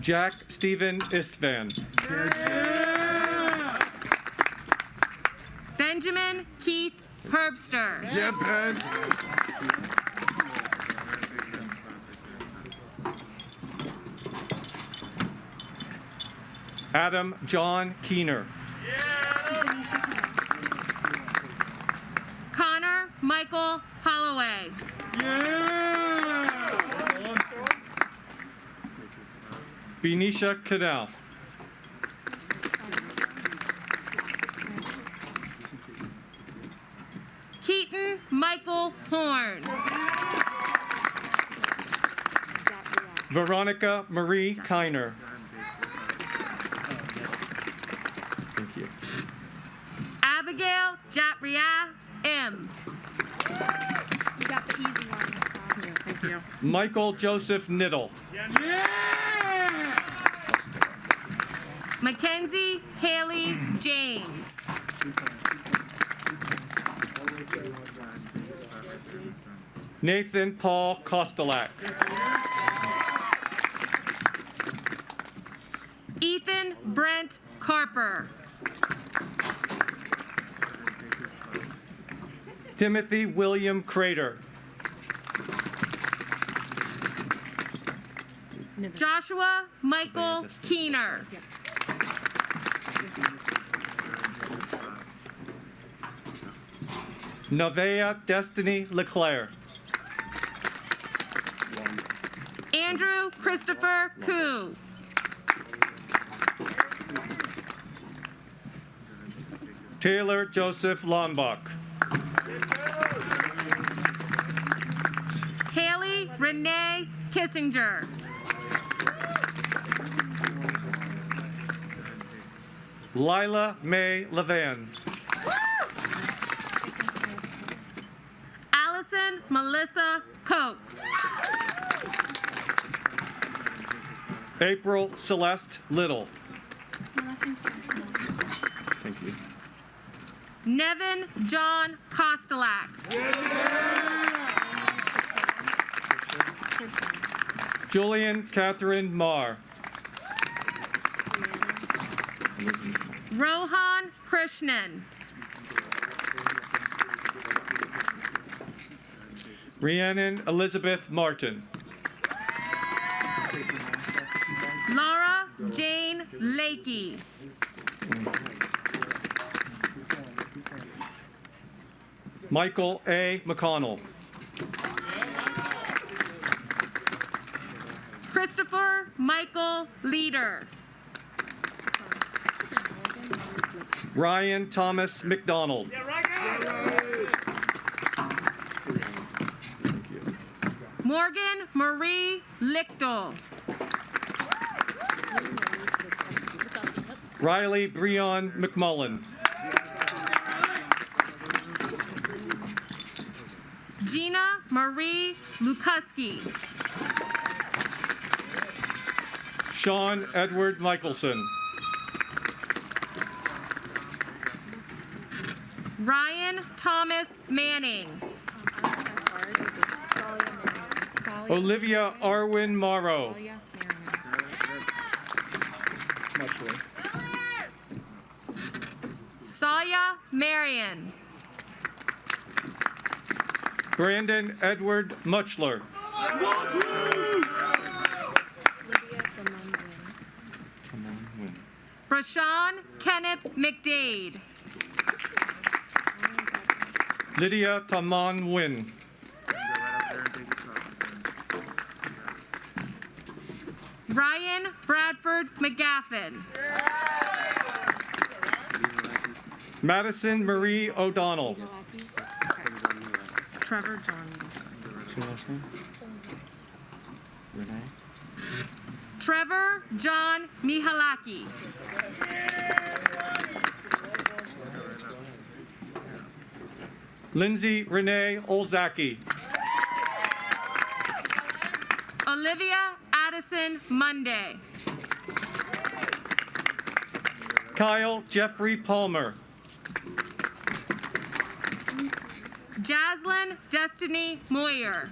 [SPEAKER 7] Jack Stephen Istvan.
[SPEAKER 5] Benjamin Keith Herbster.
[SPEAKER 13] Yeah, Ben.
[SPEAKER 7] Adam John Keener.
[SPEAKER 5] Connor Michael Holloway.
[SPEAKER 7] Benisha Cadell.
[SPEAKER 5] Keaton Michael Horn.
[SPEAKER 7] Veronica Marie Kiner. Thank you.
[SPEAKER 5] Abigail Jatria M.
[SPEAKER 11] You got the easy one. Yeah, thank you.
[SPEAKER 7] Michael Joseph Niddle.
[SPEAKER 5] Mackenzie Haley James.
[SPEAKER 7] Nathan Paul Kostelak.
[SPEAKER 5] Ethan Brent Carper.
[SPEAKER 7] Timothy William Crater.
[SPEAKER 5] Joshua Michael Keener.
[SPEAKER 7] Nevaeh Destiny Leclerc.
[SPEAKER 5] Andrew Christopher Koo.
[SPEAKER 7] Taylor Joseph Lombach.
[SPEAKER 5] Haley Renee Kissinger.
[SPEAKER 7] Lila May Levan.
[SPEAKER 5] Allison Melissa Koch.
[SPEAKER 7] April Celeste Little. Thank you.
[SPEAKER 5] Nevin John Kostelak.
[SPEAKER 7] Julian Catherine Marr.
[SPEAKER 5] Rohan Krishnan.
[SPEAKER 7] Rhiannon Elizabeth Martin.
[SPEAKER 5] Laura Jane Lakey.
[SPEAKER 7] Michael A. McConnell.
[SPEAKER 5] Christopher Michael Leader.
[SPEAKER 7] Ryan Thomas McDonald.
[SPEAKER 5] Morgan Marie Lichtel.
[SPEAKER 7] Riley Breon McMullen.
[SPEAKER 5] Gina Marie Lukuski.
[SPEAKER 7] Sean Edward Michelson.
[SPEAKER 5] Ryan Thomas Manning.
[SPEAKER 7] Olivia Arwin Morrow.
[SPEAKER 5] Saya Marion.
[SPEAKER 7] Brandon Edward Muchler.
[SPEAKER 5] Brashawn Kenneth McDade.
[SPEAKER 7] Lydia Taman Wynn.
[SPEAKER 5] Ryan Bradford McGaffin.
[SPEAKER 7] Madison Marie O'Donnell.
[SPEAKER 5] Trevor John. Trevor John Mihalaki.
[SPEAKER 7] Lindsay Renee Olzaki.
[SPEAKER 5] Olivia Addison Monday.
[SPEAKER 7] Kyle Jeffrey Palmer.
[SPEAKER 5] Jaslyn Destiny Moyer.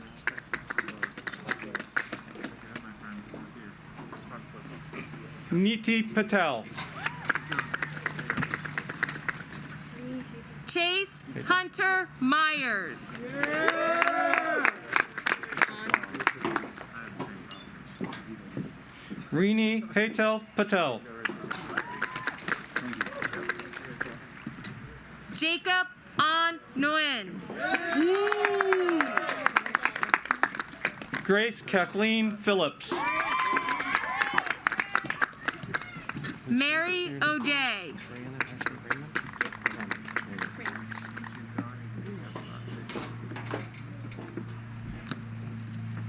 [SPEAKER 7] Niti Patel.
[SPEAKER 5] Chase Hunter Myers.
[SPEAKER 7] Rini Hetal Patel.
[SPEAKER 5] Jacob An Nguyen.
[SPEAKER 7] Grace Kathleen Phillips.
[SPEAKER 5] Mary O'Day.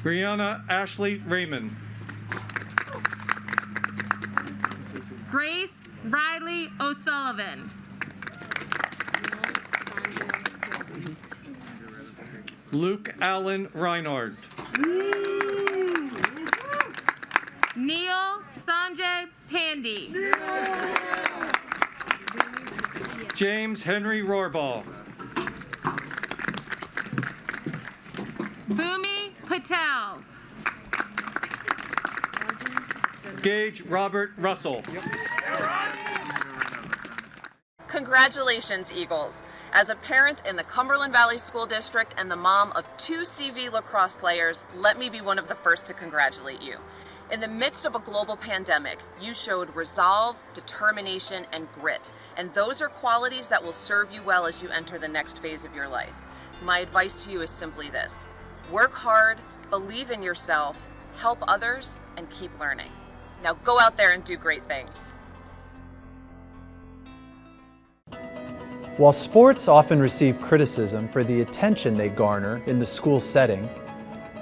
[SPEAKER 7] Brianna Ashley Raymond.
[SPEAKER 5] Grace Riley O'Sullivan.
[SPEAKER 7] Luke Allen Reinhardt.
[SPEAKER 5] Neil Sanjay Pandy.
[SPEAKER 7] James Henry Rohrball.
[SPEAKER 5] Bhumi Patel.
[SPEAKER 7] Gage Robert Russell.
[SPEAKER 6] Congratulations, Eagles. As a parent in the Cumberland Valley School District and the mom of 2 CV lacrosse players, let me be one of the first to congratulate you. In the midst of a global pandemic, you showed resolve, determination, and grit, and those are qualities that will serve you well as you enter the next phase of your life. My advice to you is simply this: work hard, believe in yourself, help others, and keep learning. Now go out there and do great things.
[SPEAKER 1] While sports often receive criticism for the attention they garner in the school setting,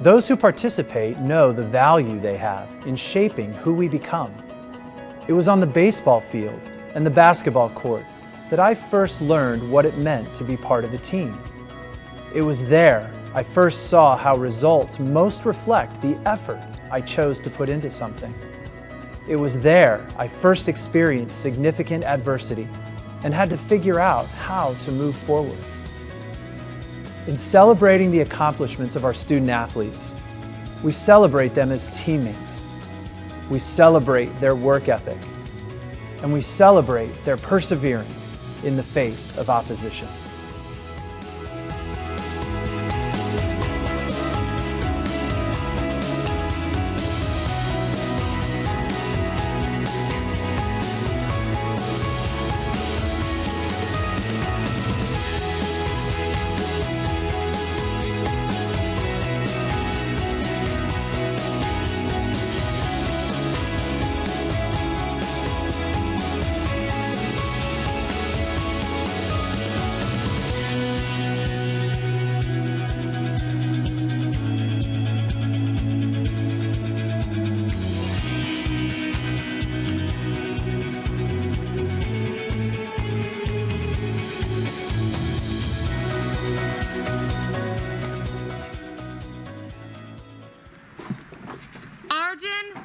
[SPEAKER 1] those who participate know the value they have in shaping who we become. It was on the baseball field and the basketball court that I first learned what it meant to be part of a team. It was there I first saw how results most reflect the effort I chose to put into something. It was there I first experienced significant adversity and had to figure out how to move forward. In celebrating the accomplishments of our student athletes, we celebrate them as teammates. We celebrate their work ethic, and we celebrate their perseverance in the face of opposition.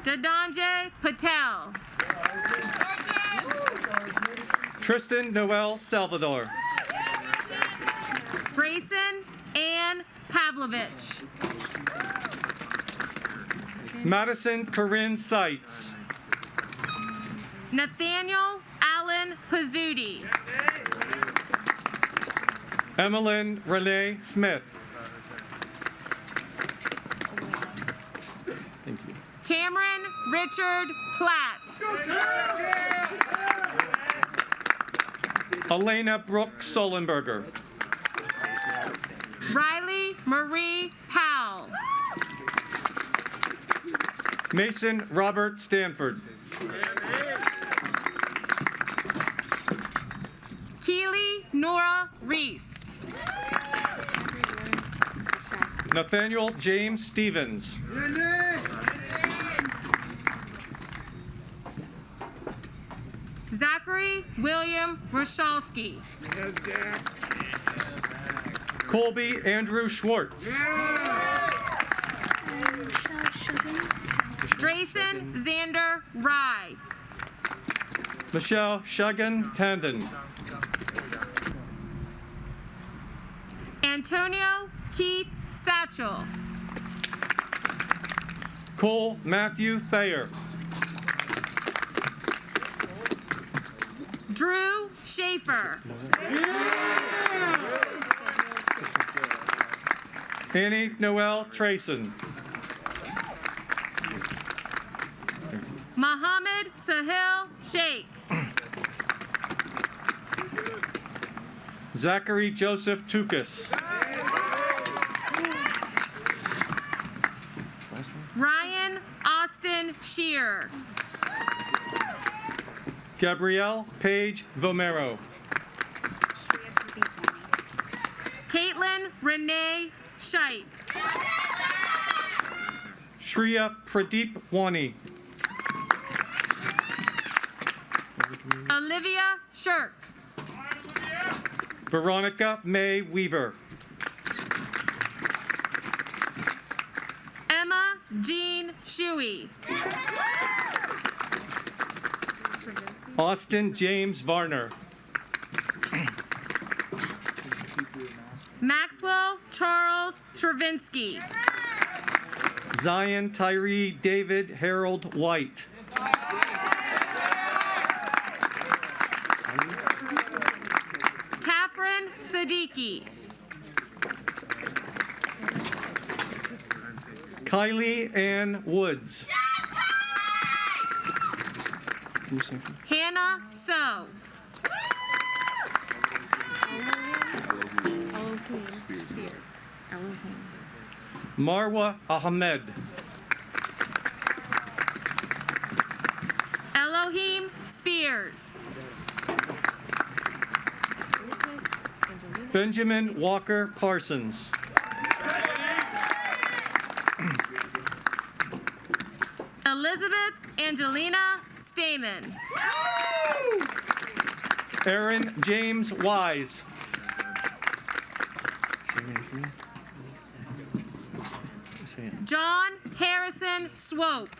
[SPEAKER 5] Dadanje Patel.
[SPEAKER 7] Tristan Noel Salvador.
[SPEAKER 5] Grayson Ann Pavlovich.
[SPEAKER 7] Madison Corinne Seitz.
[SPEAKER 5] Nathaniel Allen Pizzuti.
[SPEAKER 7] Emmeline Renee Smith. Thank you.
[SPEAKER 5] Cameron Richard Platt.
[SPEAKER 7] Elena Brooke Solenberger.
[SPEAKER 5] Riley Marie Powell.
[SPEAKER 7] Mason Robert Stanford.
[SPEAKER 5] Keely Nora Reese.
[SPEAKER 7] Nathaniel James Stevens.
[SPEAKER 5] Zachary William Roshalski.
[SPEAKER 7] Colby Andrew Schwartz.
[SPEAKER 5] Drayson Xander Rye.
[SPEAKER 7] Michelle Shagan Tandon.
[SPEAKER 5] Antonio Keith Satchel.
[SPEAKER 7] Cole Matthew Thayer.
[SPEAKER 5] Drew Schaefer.
[SPEAKER 7] Annie Noel Trayson.
[SPEAKER 5] Mohammed Sahil Sheikh.
[SPEAKER 7] Zachary Joseph Tukas.
[SPEAKER 5] Ryan Austin Shear.
[SPEAKER 7] Gabrielle Paige Vomero.
[SPEAKER 5] Caitlin Renee Scheit.
[SPEAKER 7] Shreya Pradeep Wani.
[SPEAKER 5] Olivia Shirk.
[SPEAKER 7] Veronica May Weaver.
[SPEAKER 5] Emma Jean Shuey.
[SPEAKER 7] Austin James Varner.
[SPEAKER 5] Maxwell Charles Stravinsky.
[SPEAKER 7] Zion Tyree David Harold White.
[SPEAKER 5] Tafrin Siddiqui.
[SPEAKER 7] Kylie Ann Woods.
[SPEAKER 5] Hannah So.
[SPEAKER 7] Marwa Ahmed.
[SPEAKER 5] Elohim Spears.
[SPEAKER 7] Benjamin Walker Parsons.
[SPEAKER 5] Elizabeth Angelina Stamen.
[SPEAKER 7] Aaron James Wise.
[SPEAKER 5] John Harrison Swope.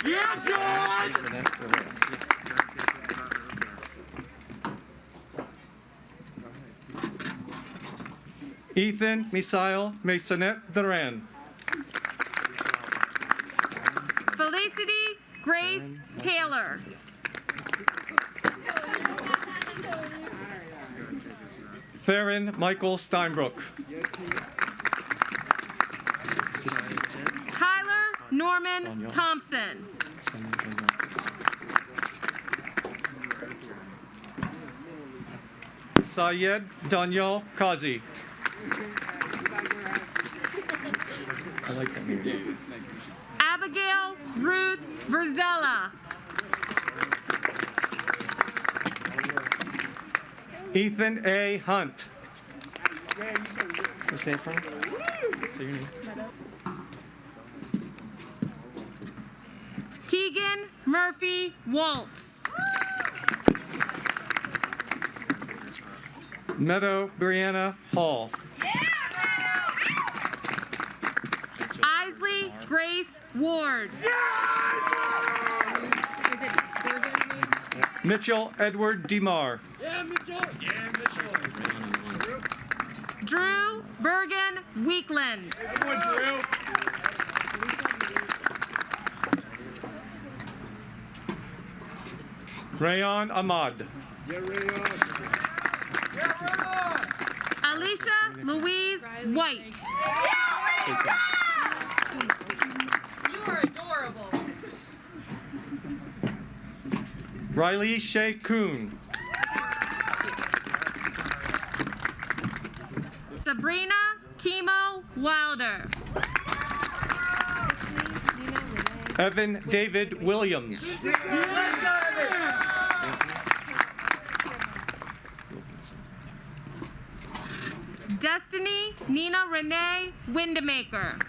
[SPEAKER 7] Yes, George! Ethan Misael Masonet Duran.
[SPEAKER 5] Felicity Grace Taylor.
[SPEAKER 7] Theron Michael Steinbrook.
[SPEAKER 5] Tyler Norman Thompson.
[SPEAKER 7] Syed Daniel Kazi. I like that name.
[SPEAKER 5] Abigail Ruth Verzella.
[SPEAKER 7] Ethan A. Hunt.
[SPEAKER 8] Say it from? Say your name.
[SPEAKER 5] Keegan Murphy Waltz.
[SPEAKER 7] Meadow Brianna Hall.
[SPEAKER 5] Isley Grace Ward.
[SPEAKER 7] Mitchell Edward DeMar.
[SPEAKER 5] Drew Bergen Weekland.
[SPEAKER 7] Rayon Ahmad.
[SPEAKER 5] Alicia Louise White.
[SPEAKER 20] You are adorable.
[SPEAKER 7] Riley Shea Kuhn.
[SPEAKER 5] Sabrina Chemo Wilder.
[SPEAKER 7] Evan David Williams.
[SPEAKER 5] Destiny Nina Renee Windemaker.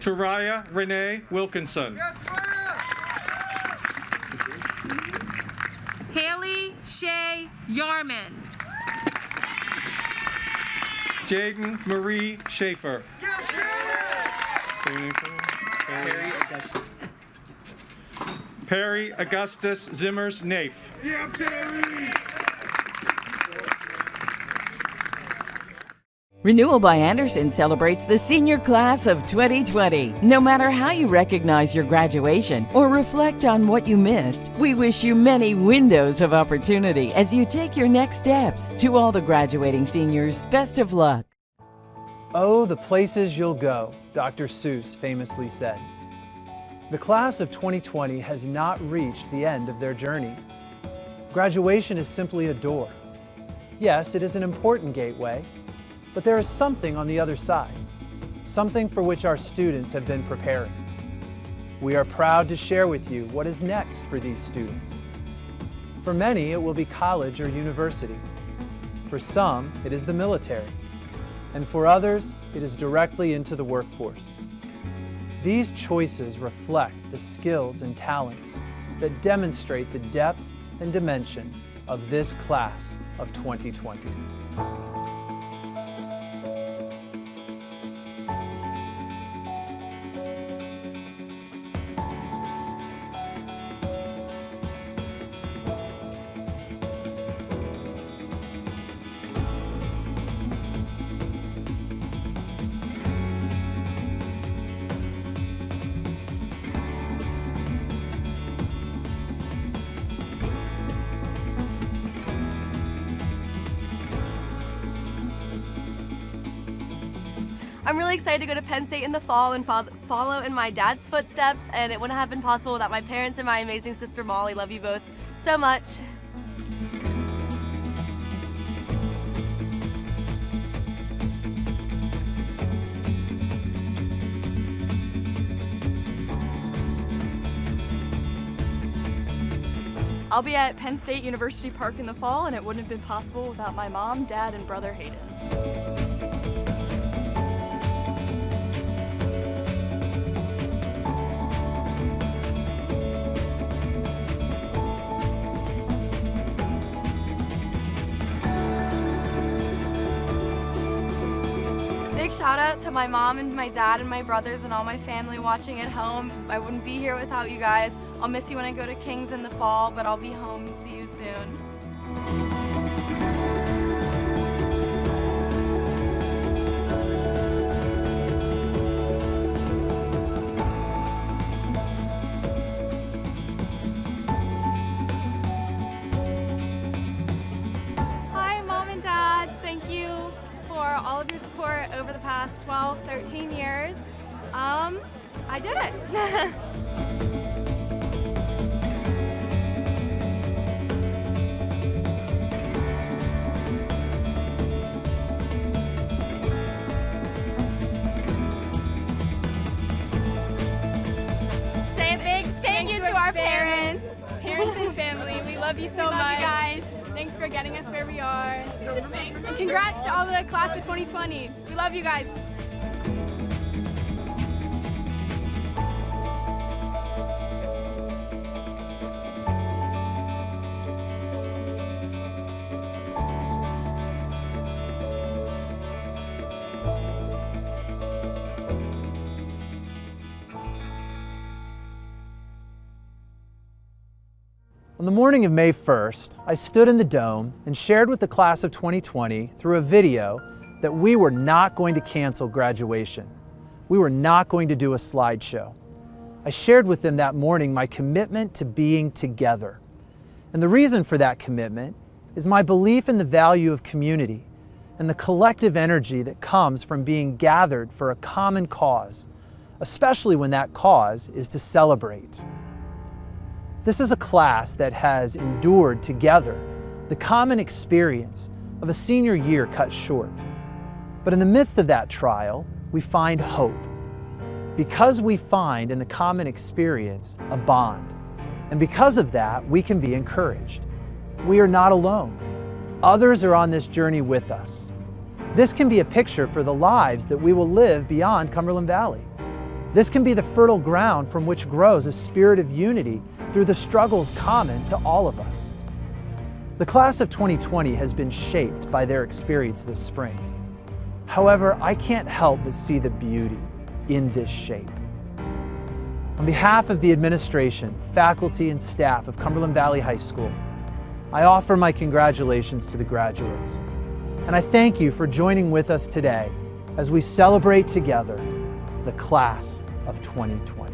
[SPEAKER 7] Taraya Renee Wilkinson.
[SPEAKER 5] Haley Shay Yarman.
[SPEAKER 7] Jaden Marie Schaefer. Perry Augustus Zimmers Nafe.
[SPEAKER 15] Renewal by Anderson celebrates the senior class of 2020. No matter how you recognize your graduation or reflect on what you missed, we wish you many windows of opportunity as you take your next steps. To all the graduating seniors, best of luck.
[SPEAKER 1] Oh, the places you'll go, Dr. Seuss famously said. The class of 2020 has not reached the end of their journey. Graduation is simply a door. Yes, it is an important gateway, but there is something on the other side, something for which our students have been preparing. We are proud to share with you what is next for these students. For many, it will be college or university. For some, it is the military. And for others, it is directly into the workforce. These choices reflect the skills and talents that demonstrate the depth and dimension of this class of 2020.
[SPEAKER 16] I'm really excited to go to Penn State in the fall and follow in my dad's footsteps, and it wouldn't have been possible without my parents and my amazing sister Molly. Love you both so much.
[SPEAKER 20] I'll be at Penn State University Park in the fall, and it wouldn't have been possible without my mom, dad, and brother Hayden.
[SPEAKER 17] Big shout out to my mom and my dad and my brothers and all my family watching at home. I wouldn't be here without you guys. I'll miss you when I go to Kings in the fall, but I'll be home and see you soon.
[SPEAKER 20] Hi, Mom and Dad. Thank you for all of your support over the past 12, 13 years. I did it.
[SPEAKER 11] Say a big thank you to our parents and family. We love you so much. Love you guys. Thanks for getting us where we are. And congrats to all the class of 2020. We love you guys.
[SPEAKER 1] On the morning of May 1st, I stood in the Dome and shared with the class of 2020 through a video that we were not going to cancel graduation. We were not going to do a slideshow. I shared with them that morning my commitment to being together. And the reason for that commitment is my belief in the value of community and the collective energy that comes from being gathered for a common cause, especially when that cause is to celebrate. This is a class that has endured together the common experience of a senior year cut short. But in the midst of that trial, we find hope. Because we find in the common experience a bond. And because of that, we can be encouraged. We are not alone. Others are on this journey with us. This can be a picture for the lives that we will live beyond Cumberland Valley. This can be the fertile ground from which grows a spirit of unity through the struggles common to all of us. The class of 2020 has been shaped by their experience this spring. However, I can't help but see the beauty in this shape. On behalf of the administration, faculty, and staff of Cumberland Valley High School, I offer my congratulations to the graduates. And I thank you for joining with us today as we celebrate together the class of 2020.